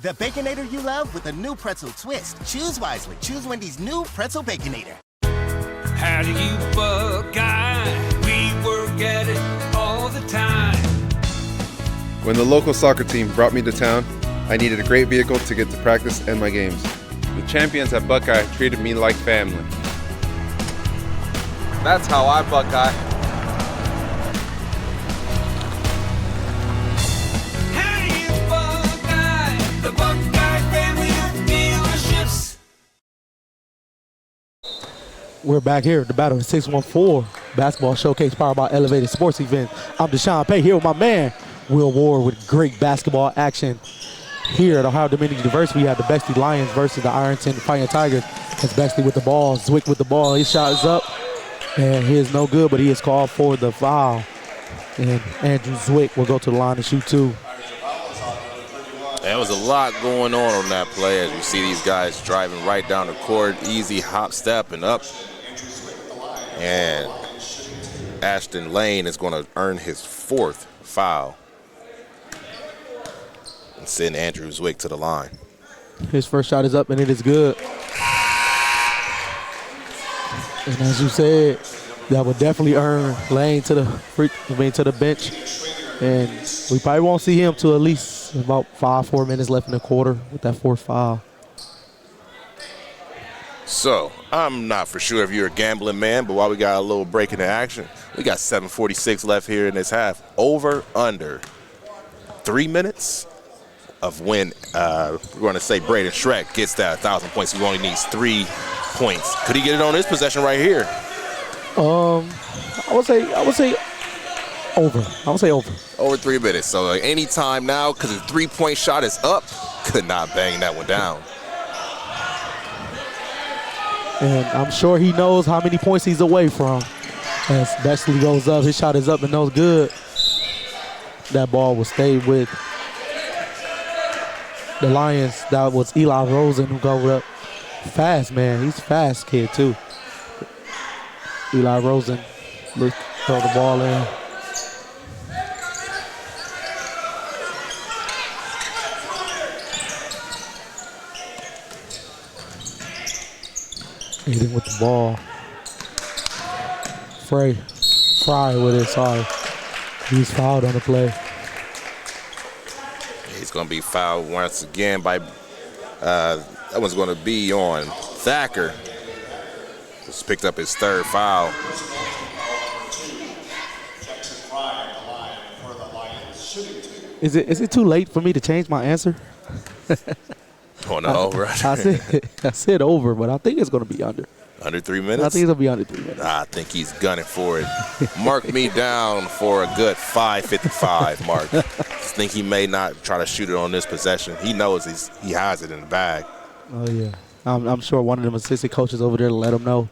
The Baconator you love with a new pretzel twist. Choose wisely. Choose Wendy's new pretzel Baconator. How do you bug guy? We work at it all the time. When the local soccer team brought me to town, I needed a great vehicle to get to practice and my games. The champions at Buckeye treated me like family. That's how I Buckeye. The Buckeye family of dealerships. We're back here at the battle of 614 basketball showcase powered by Elevated Sports Event. I'm Deshaun Pay here with my man Will Ward with great basketball action here at Ohio Dominican University. We have the Bexley Lions versus the Ironton Fighting Tigers. It's Bexley with the ball, Zwick with the ball. His shot is up, and he is no good, but he is called for the foul. And Andrew Zwick will go to the line to shoot two. There was a lot going on that play as you see these guys driving right down the court, easy hop, step, and up. And Ashton Lane is going to earn his fourth foul and send Andrew Zwick to the line. His first shot is up, and it is good. And as you said, that will definitely earn Lane to the bench. And we probably won't see him till at least about 4 minutes left in the quarter with that fourth foul. So, I'm not for sure if you're a gambling man, but while we got a little break in the action, we got 7:46 left here in this half. Over, under 3 minutes of when we're going to say Braden Schreck gets that 1,000 points. He only needs 3 points. Could he get it on this possession right here? I would say over. I would say over. Over 3 minutes. So like any time now, because the 3-point shot is up, could not bang that one down. And I'm sure he knows how many points he's away from. As Bexley goes up, his shot is up and no good. That ball will stay with the Lions. That was Eli Rosen who got up. Fast, man. He's a fast kid, too. Eli Rosen look, throw the ball in. Aiden with the ball. Fry with it, sorry. He's fouled on the play. He's going to be fouled once again by, that one's going to be on Thacker. Just picked up his third foul. Is it too late for me to change my answer? On the over. I said over, but I think it's going to be under. Under 3 minutes? I think it's going to be under 3 minutes. I think he's gunning for it. Mark me down for a good 5:55, Mark. I think he may not try to shoot it on this possession. He knows he has it in the bag. Oh, yeah. I'm sure one of them assistant coaches over there to let him know.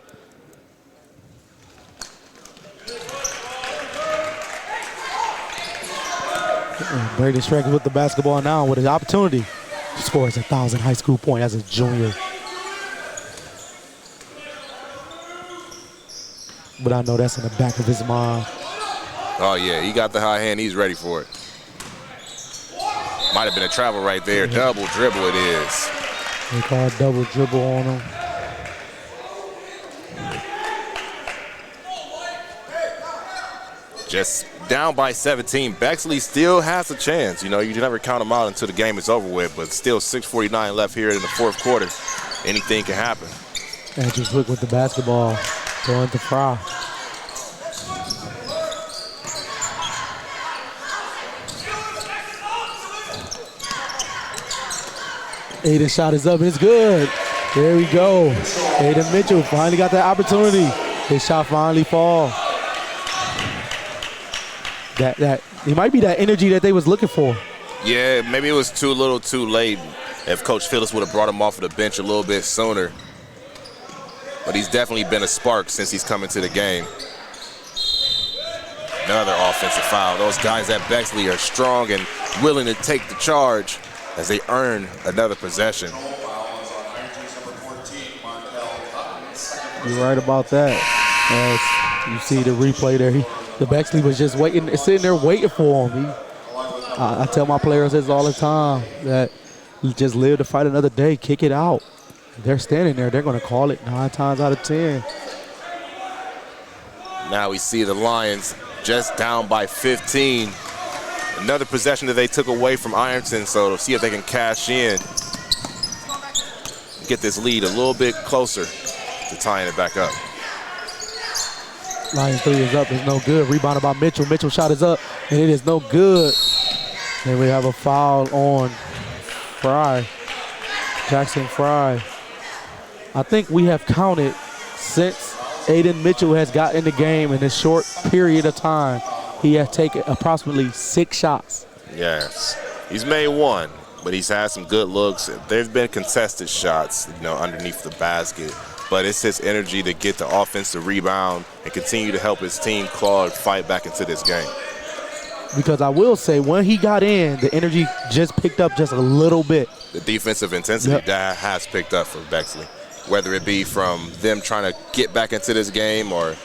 Braden Schreck with the basketball now with his opportunity. Scores 1,000 high school point as a junior. But I know that's in the back of his mind. Oh, yeah, he got the high hand. He's ready for it. Might have been a travel right there. Double dribble it is. They call double dribble on him. Just down by 17. Bexley still has a chance. You know, you never count them out until the game is over with, but still 6:49 left here in the fourth quarter. Anything can happen. Andrew Swick with the basketball. Going to Fry. Aiden's shot is up. It's good. There we go. Aiden Mitchell finally got that opportunity. His shot finally fall. That it might be that energy that they was looking for. Yeah, maybe it was too little too late. If Coach Phillips would have brought him off of the bench a little bit sooner. But he's definitely been a spark since he's come into the game. Another offensive foul. Those guys at Bexley are strong and willing to take the charge as they earn another possession. You're right about that. As you see the replay there, the Bexley was just waiting, sitting there waiting for him. I tell my players this all the time, that you just live to fight another day, kick it out. They're standing there, they're going to call it 9 times out of 10. Now we see the Lions just down by 15. Another possession that they took away from Ironton, so to see if they can cash in, get this lead a little bit closer to tying it back up. Lions 3 is up, it's no good. Rebounded by Mitchell. Mitchell shot is up, and it is no good. And we have a foul on Fry, Jackson Fry. I think we have counted since Aiden Mitchell has got in the game in a short period of time, he has taken approximately 6 shots. Yes, he's made 1, but he's had some good looks. There've been contested shots, you know, underneath the basket. But it's his energy to get the offensive rebound and continue to help his team claw and fight back into this game. Because I will say, when he got in, the energy just picked up just a little bit. The defensive intensity that has picked up for Bexley, whether it be from them trying to get back into this game or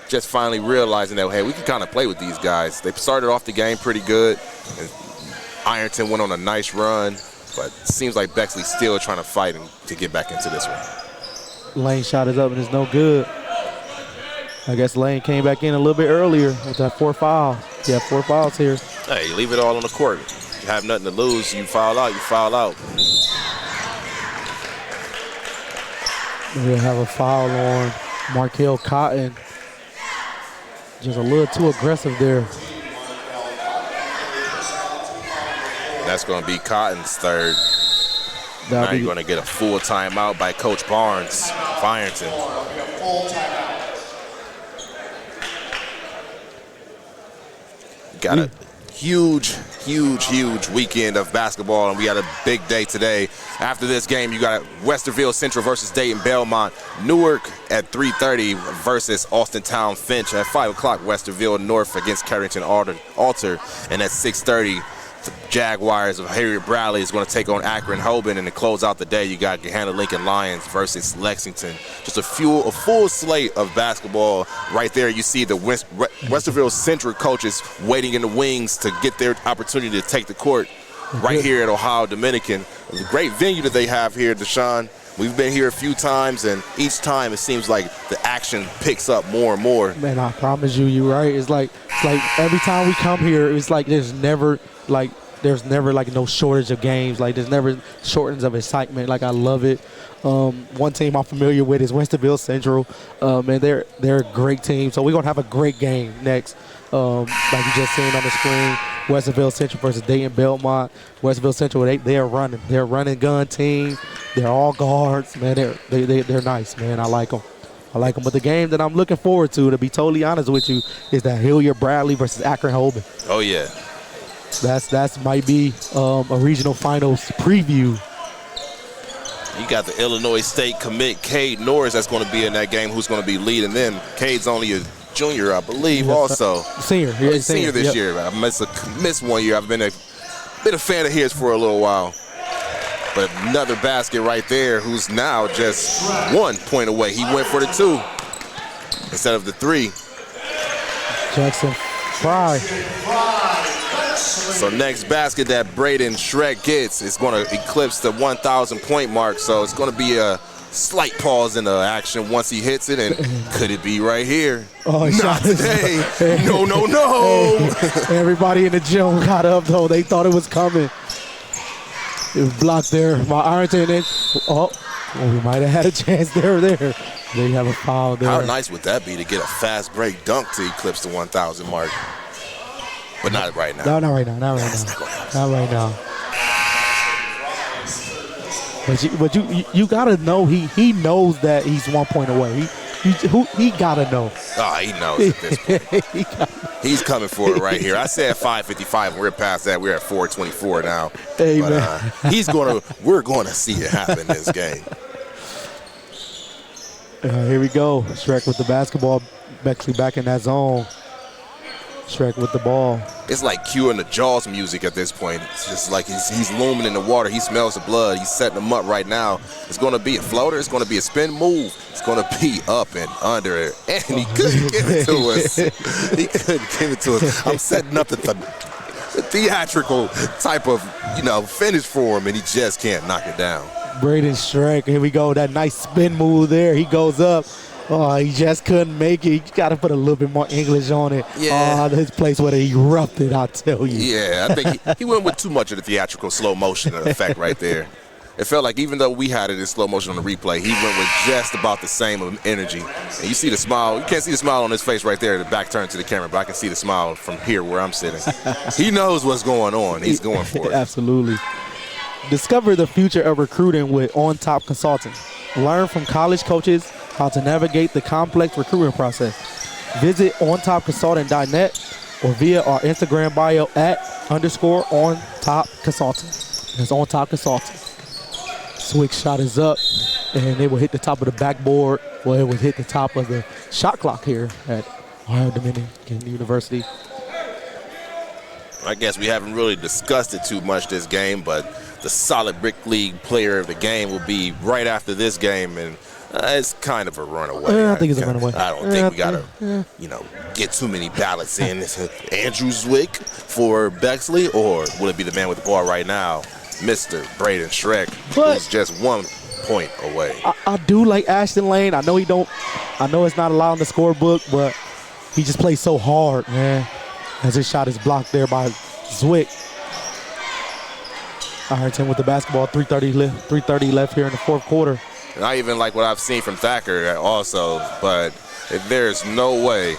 just finally realizing that, hey, we can kind of play with these guys. They started off the game pretty good, and Ironton went on a nice run, but it seems like Bexley's still trying to fight to get back into this one. Lane shot is up and it's no good. I guess Lane came back in a little bit earlier with that 4 foul. He had 4 fouls here. Hey, you leave it all on the court. You have nothing to lose. You foul out, you foul out. We'll have a foul on Markel Cotton. Just a little too aggressive there. That's going to be Cotton's third. Now you're going to get a full timeout by Coach Barnes of Ironton. Got a huge weekend of basketball, and we got a big day today. After this game, you got Westerville Central versus Dayton Belmont. Newark at 3:30 versus Austintown Finch. At 5 o'clock, Westerville North against Carrington Alter. And at 6:30, the Jaguars of Harriet Bradley is going to take on Akron Hoban, and to close out the day, you got Gahanna Lincoln Lions versus Lexington. Just a full slate of basketball right there. You see the Westerville Central coaches waiting in the wings to get their opportunity to take the court right here at Ohio Dominican. It's a great venue that they have here, Deshaun. We've been here a few times, and each time it seems like the action picks up more and more. Man, I promise you're right. It's like every time we come here, it's like there's never like no shortage of games. Like there's never shortage of excitement. Like I love it. One team I'm familiar with is Westerville Central, and they're a great team. So we're gonna have a great game next. Like you just seen on the screen, Westerville Central versus Dayton Belmont. Westerville Central, they're a running gun team. They're all guards, man. They're nice, man. I like them. But the game that I'm looking forward to be totally honest with you, is that Hilliard Bradley versus Akron Holman. Oh yeah. That's might be a regional finals preview. You got the Illinois State commit Cade Norris that's going to be in that game, who's going to be leading them. Cade's only a junior, I believe, also. Senior. Yeah, senior this year. I missed 1 year. I've been a fan of his for a little while. But another basket right there, who's now just 1 point away. He went for the 2 instead of the 3. Jackson Fry. So next basket that Braden Schreck gets is going to eclipse the 1,000 point mark. So it's going to be a slight pause in the action once he hits it. And could it be right here? Oh, not today. No. Everybody in the gym got up, though. They thought it was coming. It was blocked there by Ironton. We might have had a chance there. They have a foul there. How nice would that be to get a fast break dunk to eclipse the 1,000 mark? But not right now. No, not right now. Not right now. But you gotta know he knows that he's 1 point away. He gotta know. Oh, he knows at this point. He's coming for it right here. I said 5:55, and we're past that. We're at 4:24 now. Hey, but we're gonna see it happen this game. Here we go. Schreck with the basketball. Bexley back in that zone. Schreck with the ball. It's like cueing the Jaws music at this point. It's just like he's looming in the water. He smells the blood. He's setting them up right now. It's going to be a floater. It's going to be a spin move. It's going to be up and under it. And he couldn't give it to us. He couldn't give it to us. I'm setting up the theatrical type of, finish for him, and he just can't knock it down. Braden Schreck, here we go. That nice spin move there. He goes up. Oh, he just couldn't make it. You got to put a little bit more English on it. Yeah. His place would have erupted, I tell you. Yeah, I think he went with too much of the theatrical slow motion effect right there. It felt like even though we had it in slow motion on the replay, he went with just about the same energy. And you see the smile. You can't see the smile on his face right there, the back turned to the camera, but I can see the smile from here where I'm sitting. He knows what's going on. He's going for it. Absolutely. Discover the future of recruiting with On Top Consulting. Learn from college coaches how to navigate the complex recruiting process. Visit ontopconsulting.net or via our Instagram bio @_ontopconsulting. That's On Top Consulting. Swig shot is up, and it will hit the top of the backboard. Well, it will hit the top of the shot clock here at Ohio Dominican University. I guess we haven't really discussed it too much this game, but the solid Brick League player of the game will be right after this game, and it's kind of a runaway. I think it's a runaway. I don't think we got to, get too many ballots in. Is it Andrew Zwick for Bexley, or will it be the man with the ball right now, Mr. Braden Schreck, who's just 1 point away? I do like Ashton Lane. I know it's not allowed in the scorebook, but he just plays so hard, man. As his shot is blocked there by Zwick. Ironton with the basketball, 3:30 left here in the fourth quarter. And I even like what I've seen from Thacker also, but there's no way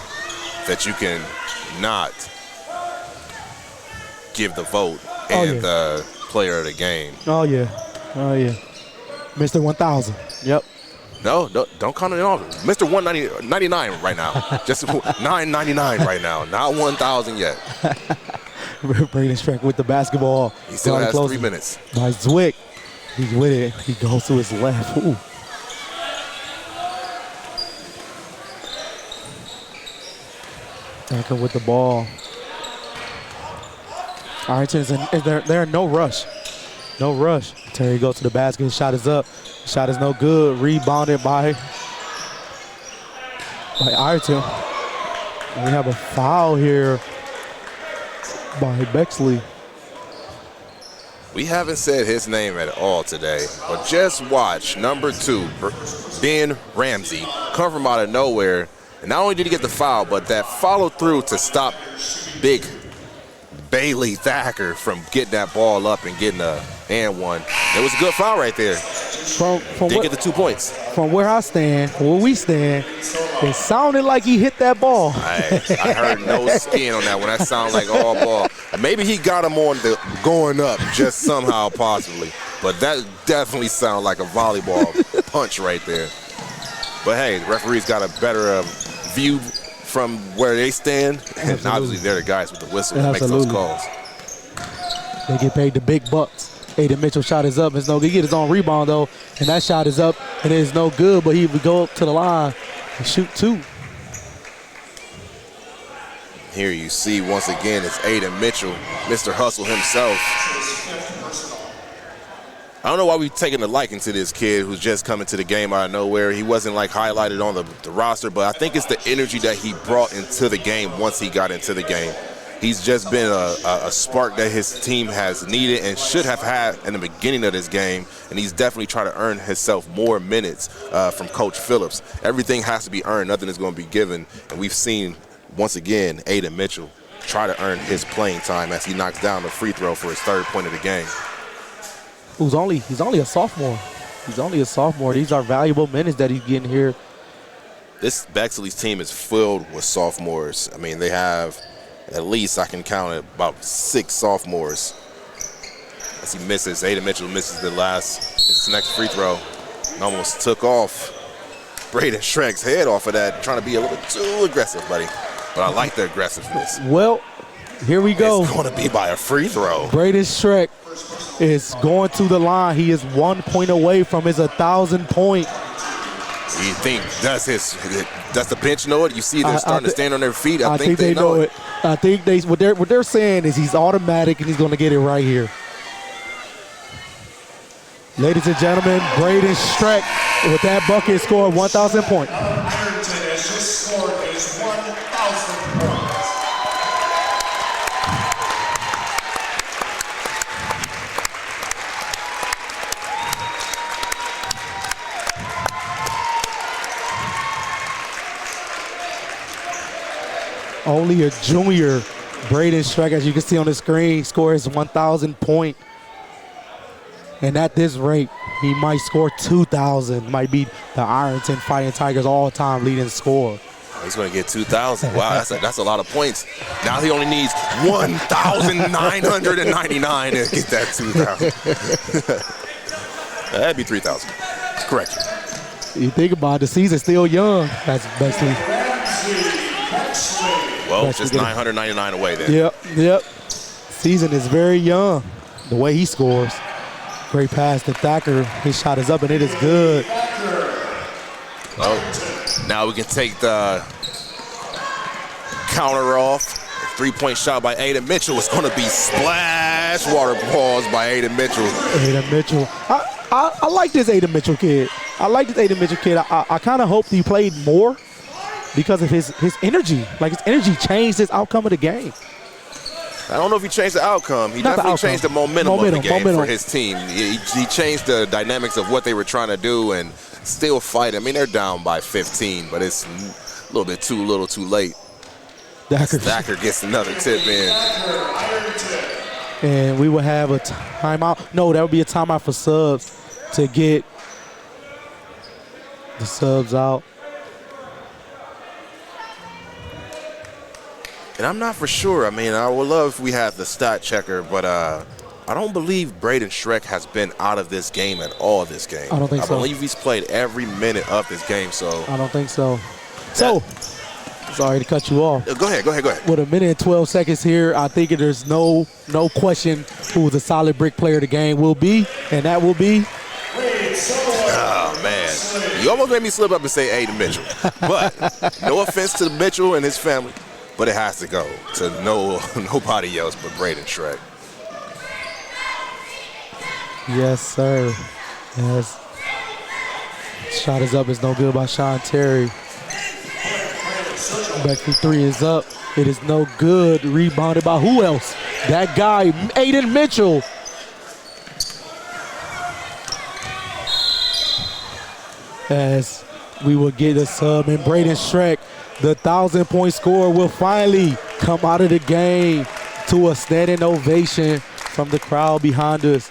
that you can not give the vote the player of the game. Oh, yeah. Mr. 1000. Yep. No, don't count it off. Mr. 199 right now. Just 999 right now. Not 1,000 yet. Braden Schreck with the basketball. He still has 3 minutes. By Zwick. He's with it. He goes to his left. Ooh. Thacker with the ball. Ironton's they're in no rush. No rush. Terry goes to the basket. His shot is up. Shot is no good. Rebounded by Ironton. We have a foul here by Bexley. We haven't said his name at all today, but just watch number 2, Ben Ramsey, come from out of nowhere. And not only did he get the foul, but that follow through to stop big Bailey Thacker from getting that ball up and getting a and one. It was a good foul right there. Didn't get the 2 points. From where I stand, where we stand, it sounded like he hit that ball. I heard no skin on that one. That sounded like all ball. Maybe he got him on the going up just somehow, possibly. But that definitely sounded like a volleyball punch right there. But hey, the referee's got a better view from where they stand. And obviously they're the guys with the whistle that makes those calls. They get paid the big bucks. Aiden Mitchell shot is up. It's no good. He get his own rebound, though, and that shot is up, and it is no good, but he would go up to the line and shoot 2. Here you see, once again, it's Aiden Mitchell, Mr. Hustle himself. I don't know why we've taken a liking to this kid who's just coming to the game out of nowhere. He wasn't, like, highlighted on the roster, but I think it's the energy that he brought into the game once he got into the game. He's just been a spark that his team has needed and should have had in the beginning of this game, and he's definitely trying to earn himself more minutes from Coach Phillips. Everything has to be earned. Nothing is going to be given, and we've seen, once again, Aiden Mitchell try to earn his playing time as he knocks down the free throw for his 3rd point of the game. He's only a sophomore. He's only a sophomore. These are valuable minutes that he's getting here. This Bexley's team is filled with sophomores. I mean, they have at least, I can count it, about 6 sophomores. As he misses, Aiden Mitchell misses his next free throw. And almost took off Braden Schreck's head off of that, trying to be a little too aggressive, buddy. But I like the aggressiveness. Well, here we go. It's going to be by a free throw. Braden Schreck is going to the line. He is 1 point away from his 1,000 point. You think does the bench know it? You see they're starting to stand on their feet. I think they know it. I think what they're saying is he's automatic and he's going to get it right here. Ladies and gentlemen, Braden Schreck with that bucket scored 1,000 points. Ironton has just scored his 1,000 points. Only a junior, Braden Schreck, as you can see on the screen, scores 1,000 point. And at this rate, he might score 2,000. Might be the Ironton Fighting Tigers all-time leading scorer. He's going to get 2,000. Wow, that's a lot of points. Now he only needs 1,999 to get that 2,000. That'd be 3,000. Correct. You think about it, the season's still young. That's Bexley. Well, just 999 away then. Yep. Season is very young. The way he scores. Great pass to Thacker. His shot is up and it is good. Oh, now we can take the counter off. 3-point shot by Aiden Mitchell. It's going to be splash water balls by Aiden Mitchell. Aiden Mitchell. I like this Aiden Mitchell kid. I kind of hoped he played more because of his energy. Like, his energy changed his outcome of the game. I don't know if he changed the outcome. He definitely changed the momentum of the game for his team. He changed the dynamics of what they were trying to do and still fight. I mean, they're down by 15, but it's a little bit too little too late. Thacker gets another tip in. And we will have a timeout. No, that would be a timeout for subs to get the subs out. And I'm not for sure. I mean, I would love if we had the stat checker, but I don't believe Braden Schreck has been out of this game at all this game. I don't think so. I believe he's played every minute of this game, so. I don't think so. Sorry to cut you off. Go ahead. With a minute and 12 seconds here, I think there's no question who the solid brick player of the game will be, and that will be. Oh, man. You almost made me slip up and say Aiden Mitchell. But no offense to Mitchell and his family. But it has to go to nobody else but Braden Schreck. Yes, sir. Yes. Shot is up. It's no good by Sean Terry. Bexley 3 is up. It is no good. Rebounded by who else? That guy, Aiden Mitchell. as we will get a sub. And Braden Schreck, the 1,000-point scorer, will finally come out of the game to a standing ovation from the crowd behind us.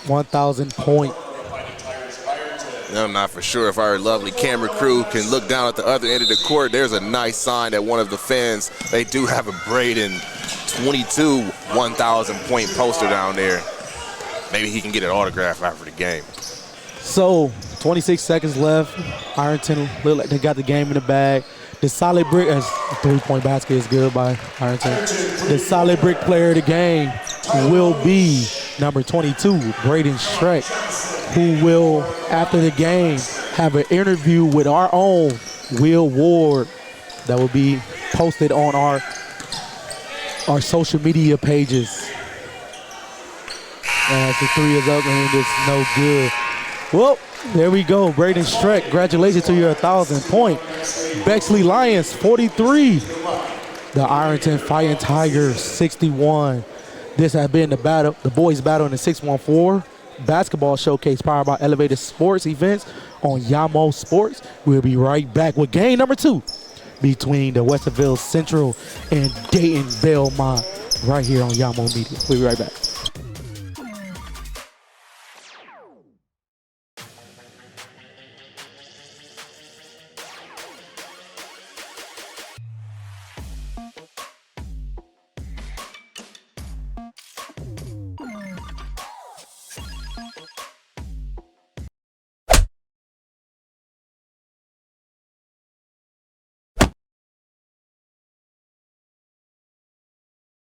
1,000 point. I'm not for sure if our lovely camera crew can look down at the other end of the court. There's a nice sign that one of the fans, they do have a Braden 22 1,000-point poster down there. Maybe he can get an autograph after the game. So, 26 seconds left. Ironton look like they got the game in the bag. The solid brick, as the three-point basket is good by Ironton. The solid brick player of the game will be number 22, Braden Schreck, who will, after the game, have an interview with our own Will Ward that will be posted on our social media pages. As the three is up and it's no good. Well, there we go. Braden Schreck, congratulations to your 1,000-point. Bexley Lions, 43. The Ironton Fighting Tigers, 61. This has been the battle, the boys' battle in the 614 basketball showcase powered by Elevated Sports events on Yamo Sports. We'll be right back with game number 2 between the Westerville Central and Dayton Belmont right here on Yamo Media. We'll be right back.